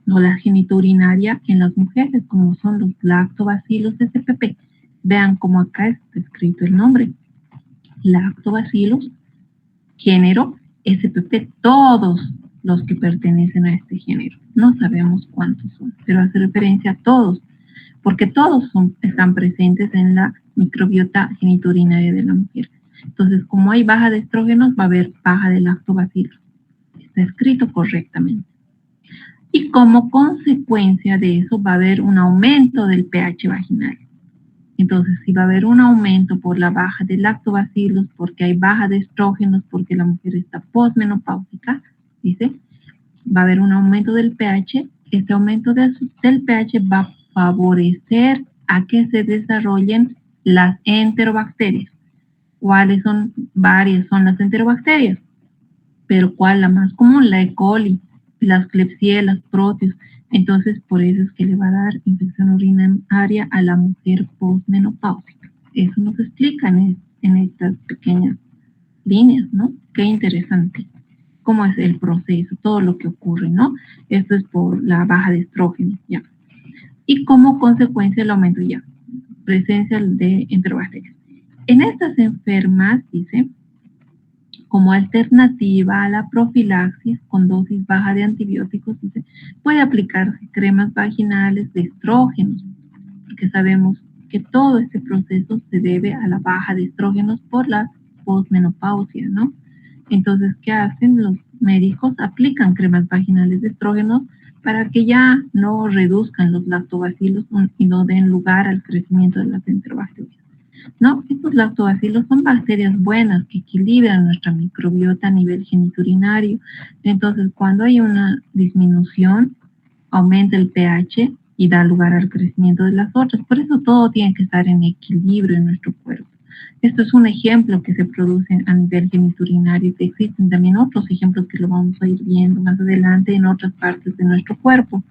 o la genitourinaria en las mujeres, como son los lactobacillus spp. Vean cómo acá está escrito el nombre. Lactobacillus, género, spp, todos los que pertenecen a este género. No sabemos cuántos son, pero hace referencia a todos, porque todos están presentes en la microbiota genitourinaria de la mujer. Entonces, como hay baja de estrógenos, va a haber baja de lactobacillus. Está escrito correctamente. Y como consecuencia de eso va a haber un aumento del pH vaginal. Entonces, si va a haber un aumento por la baja de lactobacillus, porque hay baja de estrógenos, porque la mujer está posmenopáusica, dice, va a haber un aumento del pH. Este aumento del pH va a favorecer a que se desarrollen las enterobacterias. ¿Cuáles son? Varias son las enterobacterias, pero ¿cuál la más común? La E. coli, las Klebsiella, Proteus. Entonces, por eso es que le va a dar infección urinaria a la mujer posmenopáusica. Eso nos explica en estas pequeñas líneas, ¿no? Qué interesante. Cómo es el proceso, todo lo que ocurre, ¿no? Esto es por la baja de estrógeno, ya. Y como consecuencia el aumento, ya, presencia de enterobacterias. En estas enfermas, dice, como alternativa a la profilaxis con dosis baja de antibióticos, dice, puede aplicarse cremas vaginales de estrógenos, porque sabemos que todo este proceso se debe a la baja de estrógenos por la posmenopausia, ¿no? Entonces, ¿qué hacen? Los médicos aplican cremas vaginales de estrógenos para que ya no reduzcan los lactobacilos y no den lugar al crecimiento de las enterobacterias. ¿No? Estos lactobacilos son bacterias buenas que equilibran nuestra microbiota a nivel genitourinario. Entonces, cuando hay una disminución, aumenta el pH y da lugar al crecimiento de las otras. Por eso todo tiene que estar en equilibrio en nuestro cuerpo. Esto es un ejemplo que se produce a nivel genitourinario. Existen también otros ejemplos que lo vamos a ir viendo más adelante en otras partes de nuestro cuerpo.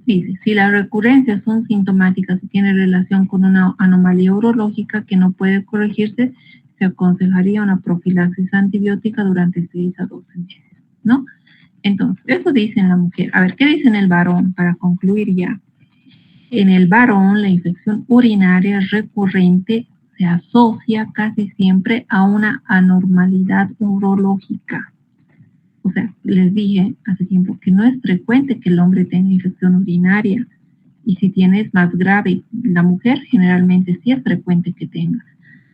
Dice, si las recurrencias son sintomáticas y tienen relación con una anomalía urológica que no puede corregirse, se aconsejaría una profilaxis antibiótica durante 6 a 12 meses, ¿no? Entonces, eso dice en la mujer. A ver, ¿qué dice en el varón? Para concluir ya. En el varón, la infección urinaria recurrente se asocia casi siempre a una anormalidad urológica. O sea, les dije hace tiempo que no es frecuente que el hombre tenga infección urinaria, y si tiene es más grave. La mujer generalmente sí es frecuente que tenga,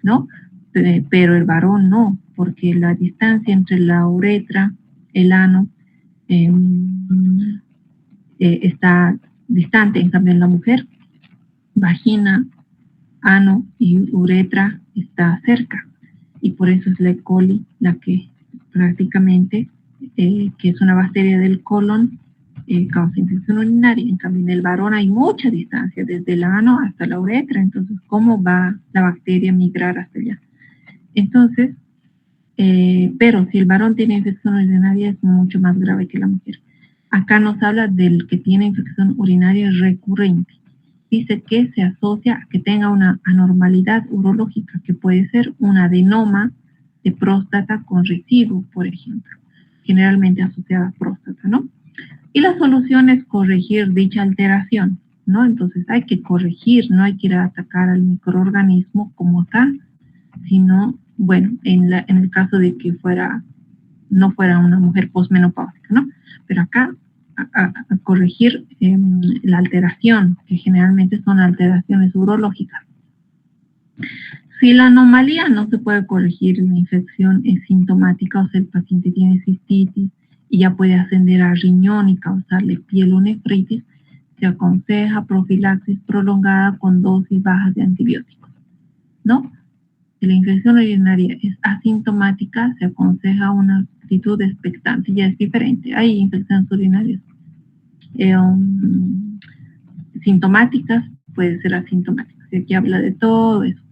¿no? Pero el varón no, porque la distancia entre la uretra, el ano, está distante. En cambio en la mujer, vagina, ano y uretra está cerca, y por eso es la E. coli la que prácticamente que es una bacteria del colon, causa infección urinaria. En cambio, en el varón hay mucha distancia, desde el ano hasta la uretra. Entonces, ¿cómo va la bacteria a migrar hasta allá? Entonces, pero si el varón tiene infección urinaria es mucho más grave que la mujer. Acá nos habla del que tiene infección urinaria recurrente. Dice que se asocia a que tenga una anormalidad urológica, que puede ser un adenoma de próstata con residuo, por ejemplo, generalmente asociada a próstata, ¿no? Y la solución es corregir dicha alteración. ¿no? Entonces hay que corregir, no hay que ir a atacar al microorganismo como tal, sino, bueno, en el caso de que no fuera una mujer posmenopáusica, ¿no? Pero acá a corregir la alteración, que generalmente son alteraciones urológicas. Si la anomalía no se puede corregir, la infección es sintomática, o sea, el paciente tiene cistitis y ya puede ascender a riñón y causarle pielonefritis, se aconseja profilaxis prolongada con dosis bajas de antibióticos, ¿no? Si la infección urinaria es asintomática, se aconseja una actitud expectante, ya es diferente. Hay infecciones urinarias sintomáticas, puede ser asintomáticas. Y aquí habla de todo eso,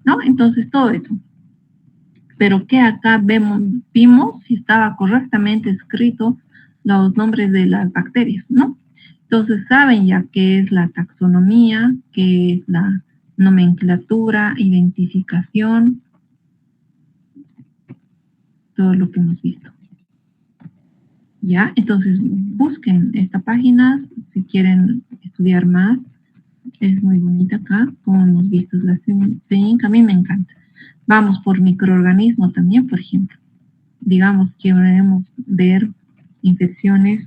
¿no? Entonces, todo eso. Pero que acá vimos si estaba correctamente escrito los nombres de las bacterias, ¿no? Entonces, saben ya qué es la taxonomía, qué es la nomenclatura, identificación, todo lo que hemos visto. ¿Ya? Entonces, busquen esta página si quieren estudiar más. Es muy bonita acá, como hemos visto la CINC, a mí me encanta. Vamos por microorganismos también, por ejemplo. Digamos que queremos ver infecciones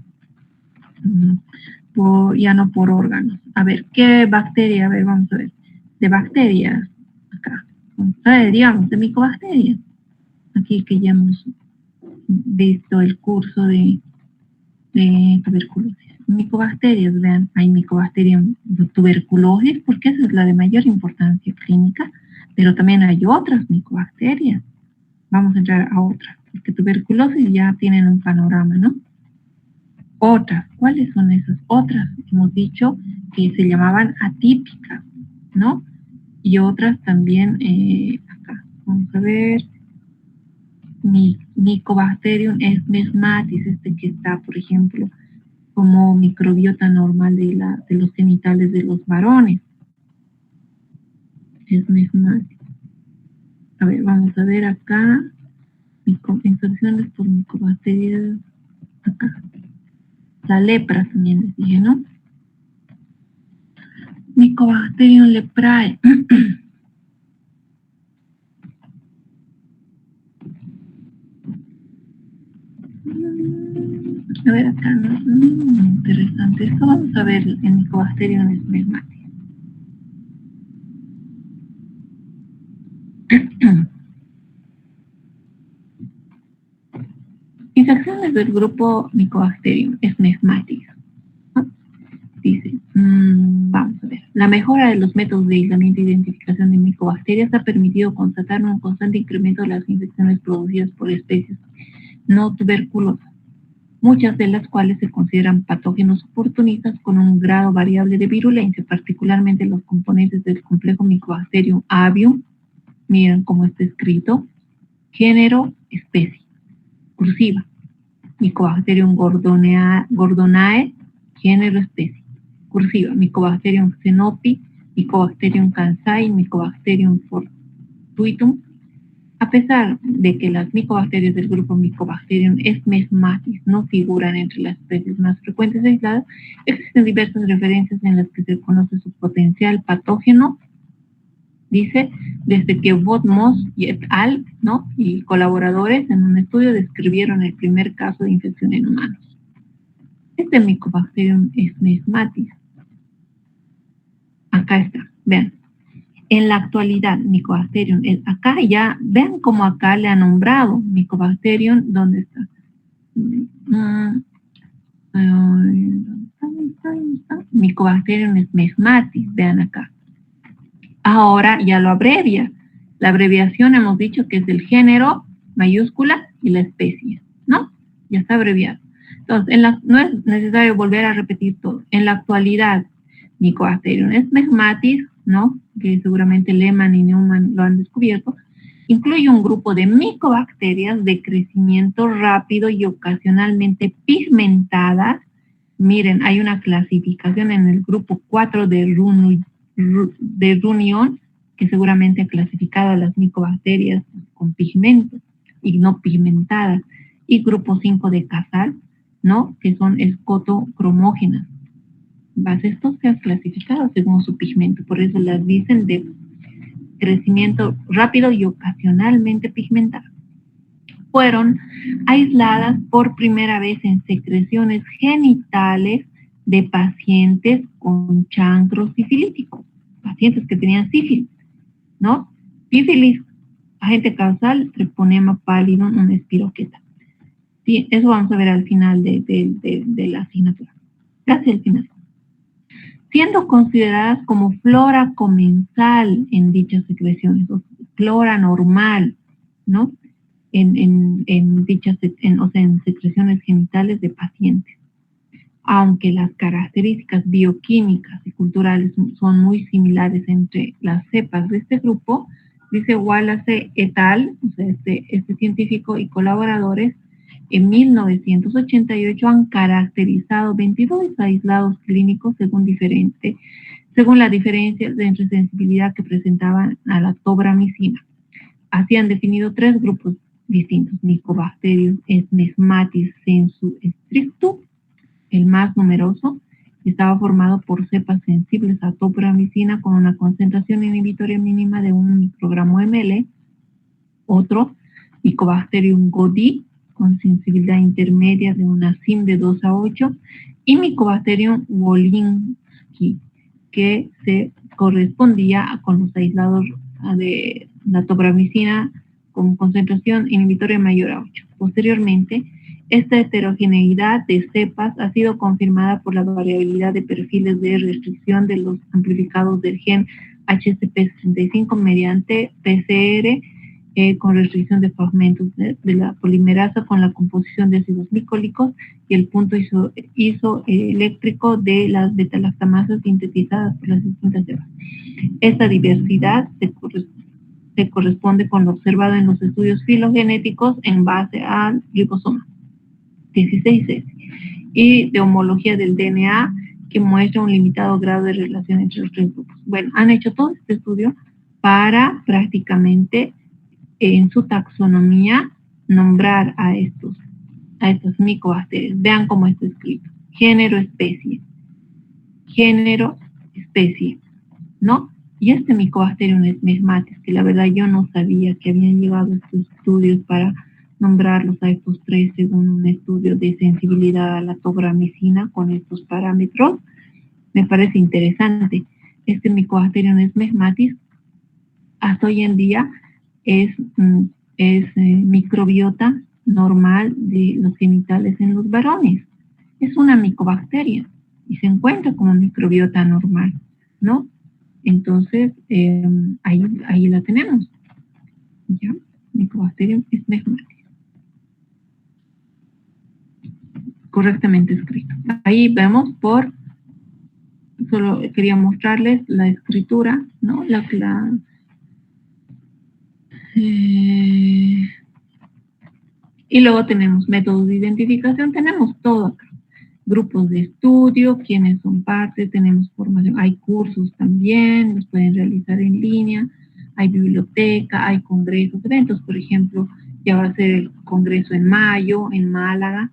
ya no por órganos. A ver, ¿qué bacteria? A ver, vamos a ver. De bacterias, acá. Digamos, de micobacterias. Aquí que ya hemos visto el curso de tuberculosis. Micobacterias, vean, hay micobacterias de tuberculosis, porque esa es la de mayor importancia clínica, pero también hay otras micobacterias. Vamos a entrar a otras, porque tuberculosis ya tienen un panorama, ¿no? Otras, ¿cuáles son esas otras? Hemos dicho que se llamaban atípicas, ¿no? Y otras también, acá, vamos a ver, Mycobacterium esmesmatis, que está, por ejemplo, como microbiota normal de los genitales de los varones. Esmesmatis. A ver, vamos a ver acá, infecciones por micobacterias, acá. La lepra también les dije, ¿no? Mycobacterium leprae. A ver acá, ¿no? Interesante. Esto vamos a ver en Mycobacterium esmesmatis. Infecciones del grupo Mycobacterium esmesmatis. Dice, vamos a ver, la mejora de los métodos de aislamiento e identificación de micobacterias ha permitido constatar un constante incremento de las infecciones producidas por especies no tuberculosas, muchas de las cuales se consideran patógenos oportunistas con un grado variable de virulencia, particularmente los componentes del complejo Mycobacterium avium, miren cómo está escrito, género, especie, cursiva, Mycobacterium gordonae, género, especie, cursiva, Mycobacterium xenopi, Mycobacterium kansai, Mycobacterium fortuitum. A pesar de que las micobacterias del grupo Mycobacterium esmesmatis no figuran entre las especies más frecuentes aisladas, existen diversas referencias en las que se conoce su potencial patógeno. Dice, desde que Vodmos y et al, ¿no? Y colaboradores en un estudio describieron el primer caso de infección en humanos. Este Mycobacterium esmesmatis. Acá está, vean. En la actualidad, Mycobacterium, acá ya, vean cómo acá le ha nombrado Mycobacterium, ¿dónde está? Mycobacterium esmesmatis, vean acá. Ahora ya lo abrevia. La abreviación hemos dicho que es el género, mayúscula, y la especie, ¿no? Ya está abreviado. Entonces, no es necesario volver a repetir todo. En la actualidad, Mycobacterium esmesmatis, ¿no? Que seguramente Lehmann y Neumann lo han descubierto, incluye un grupo de micobacterias de crecimiento rápido y ocasionalmente pigmentadas. Miren, hay una clasificación en el grupo 4 de Runyon, que seguramente ha clasificado a las micobacterias con pigmento y no pigmentadas, y grupo 5 de Casal, ¿no? Que son escotocromógenas. Estos se han clasificado según su pigmento, por eso las dicen de crecimiento rápido y ocasionalmente pigmentado. Fueron aisladas por primera vez en secreciones genitales de pacientes con chancro sifilítico, pacientes que tenían sífilis, ¿no? Sífilis, agente causal, treponema pálido, una espiroqueta. Sí, eso vamos a ver al final de la asignatura, casi al final. Siendo consideradas como flora comensal en dichas secreciones, o flora normal, ¿no? En dichas, o sea, en secreciones genitales de pacientes. Aunque las características bioquímicas y culturales son muy similares entre las cepas de este grupo, dice Wallace et al., o sea, este científico y colaboradores, en 1988 han caracterizado 22 aislados clínicos según la diferencia entre sensibilidad que presentaban a la tobramicina. Así han definido 3 grupos distintos: Mycobacterium smegmatis sensu stricto, el más numeroso, estaba formado por cepas sensibles a tobramicina con una concentración inhibitoria mínima de 1 microgramo ml. Otro, Mycobacterium godi, con sensibilidad intermedia de una CIM de 2 a 8, y Mycobacterium wolinski, que se correspondía con los aislados de la tobramicina con concentración inhibitoria mayor a 8. Posteriormente, esta heterogeneidad de cepas ha sido confirmada por la variabilidad de perfiles de restricción de los amplificados del gen HCP65 mediante PCR con restricción de fragmentos de la polimerasa con la composición de ácidos glicólicos y el punto isoeléctrico de las beta-lactamasas sintetizadas por las distintas cepas. Esta diversidad se corresponde con lo observado en los estudios filogenéticos en base al ribosoma 16S y de homología del DNA que muestra un limitado grado de relación entre los 3 grupos. Bueno, han hecho todo este estudio para prácticamente en su taxonomía nombrar a estos micobacterias. Vean cómo está escrito: género, especie, ¿no? Y este Mycobacterium smegmatis, que la verdad yo no sabía que habían llegado estos estudios para nombrarlos a estos 3 según un estudio de sensibilidad a la tobramicina con estos parámetros, me parece interesante. Este Mycobacterium smegmatis hasta hoy en día es microbiota normal de los genitales en los varones. Es una micobacteria y se encuentra como microbiota normal, ¿no? Entonces, ahí la tenemos. ¿Ya? Mycobacterium smegmatis. Correctamente escrito. Ahí vemos solo quería mostrarles la escritura, ¿no? Y luego tenemos métodos de identificación, tenemos todo acá. Grupos de estudio, quienes son parte, tenemos formación, hay cursos también, los pueden realizar en línea, hay biblioteca, hay congresos, eventos, por ejemplo, ya va a ser el congreso en mayo, en Málaga.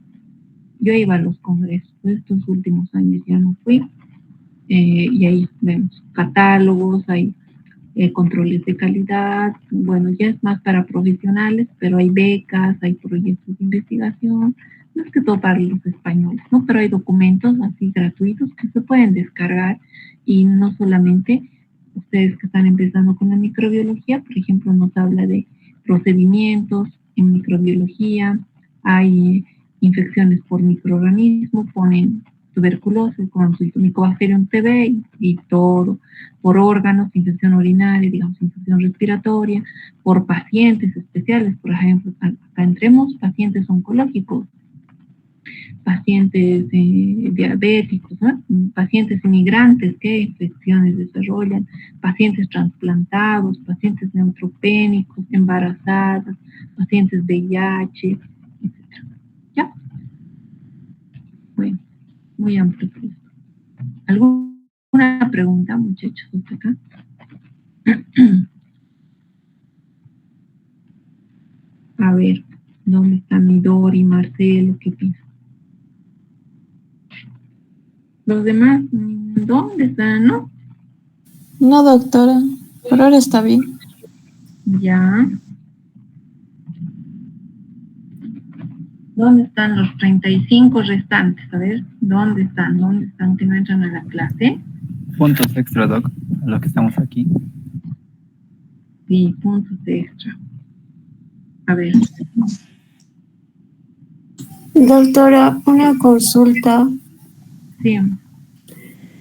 Yo iba a los congresos, estos últimos años ya no fui, y ahí vemos catálogos, hay controles de calidad, bueno, ya es más para profesionales, pero hay becas, hay proyectos de investigación, más que todo para los españoles, ¿no? Pero hay documentos así gratuitos que se pueden descargar y no solamente ustedes que están empezando con la microbiología, por ejemplo, nos habla de procedimientos en microbiología, hay infecciones por microorganismos, ponen tuberculosis con su Mycobacterium TB y todo, por órganos, infección urinaria, digamos, infección respiratoria, por pacientes especiales, por ejemplo, acá entremos pacientes oncológicos, pacientes diabéticos, ¿no? Pacientes inmigrantes, qué infecciones desarrollan, pacientes trasplantados, pacientes neutropénicos, embarazadas, pacientes VIH, etc. ¿Ya? Bueno, muy amplio. ¿Alguna pregunta, muchachos, hasta acá? A ver, ¿dónde está mi Dori, Marcelo? ¿Qué piensan? Los demás, ¿dónde están? ¿No? No, doctora, por ahora está bien. Ya. ¿Dónde están los 35 restantes? A ver, ¿dónde están? ¿Dónde están que no entran a la clase? Puntos extra, Doc, a los que estamos aquí. Sí, puntos extra. A ver, Doctora, una consulta. sí.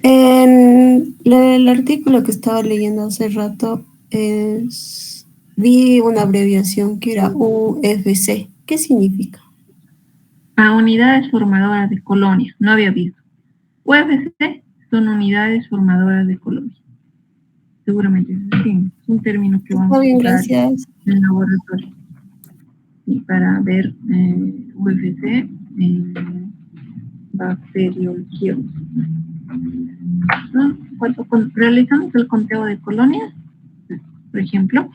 En el artículo que estaba leyendo hace rato, vi una abreviación que era UFC. ¿Qué significa? A unidades formadoras de colonia, no había visto. UFC son unidades formadoras de colonia. Seguramente, sí, es un término que vamos Está bien, a usar gracias. en el laboratorio. Y para ver UFC, bacteriología. ¿No? Cuando realizamos el conteo de colonias, por ejemplo,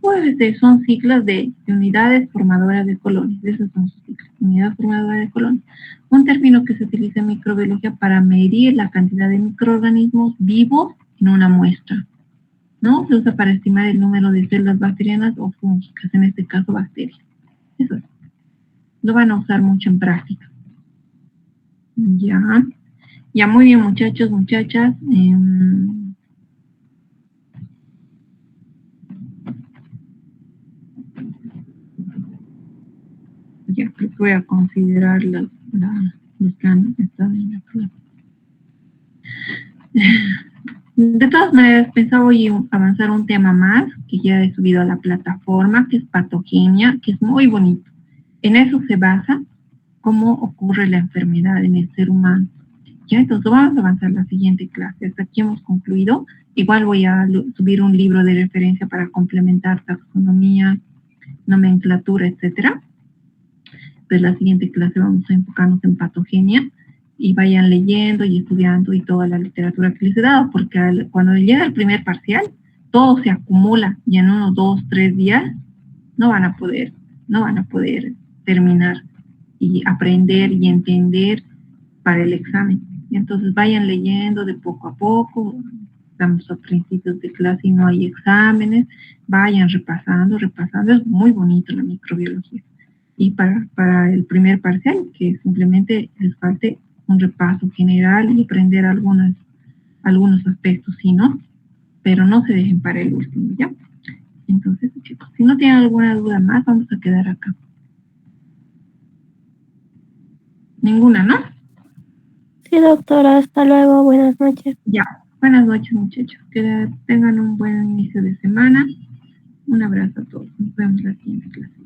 UFC son siglas de unidades formadoras de colonias. Esas son sus siglas, unidades formadoras de colonias. Un término que se utiliza en microbiología para medir la cantidad de microorganismos vivos en una muestra, ¿no? Se usa para estimar el número de células bacterianas o fúngicas, en este caso bacterias. Eso es. Lo van a usar mucho en práctica. Ya. Ya, muy bien, muchachos, muchachas. Ya, creo que voy a considerar los que han estado en la clase. De todas maneras, pensaba hoy avanzar un tema más, que ya he subido a la plataforma, que es patogenia, que es muy bonito. En eso se basa cómo ocurre la enfermedad en el ser humano. Ya, entonces vamos a avanzar a la siguiente clase. Hasta aquí hemos concluido. Igual voy a subir un libro de referencia para complementar taxonomía, nomenclatura, etcétera. Pues la siguiente clase vamos a enfocarnos en patogenia y vayan leyendo y estudiando y toda la literatura que les he dado, porque cuando llega el primer parcial, todo se acumula y en unos 2, 3 días no van a poder terminar y aprender y entender para el examen. Y entonces vayan leyendo de poco a poco. Estamos a principios de clase y no hay exámenes. Vayan repasando. Es muy bonito la microbiología. Y para el primer parcial, que simplemente les falte un repaso general y aprender algunos aspectos, sí, ¿no? Pero no se dejen para el último, ¿ya? Entonces, chicos, si no tienen alguna duda más, vamos a quedar acá. Ninguna, ¿no? Sí, doctora, hasta luego, buenas noches. Ya, buenas noches, muchachos. Que tengan un buen inicio de semana. Un abrazo a todos. Nos vemos la siguiente clase.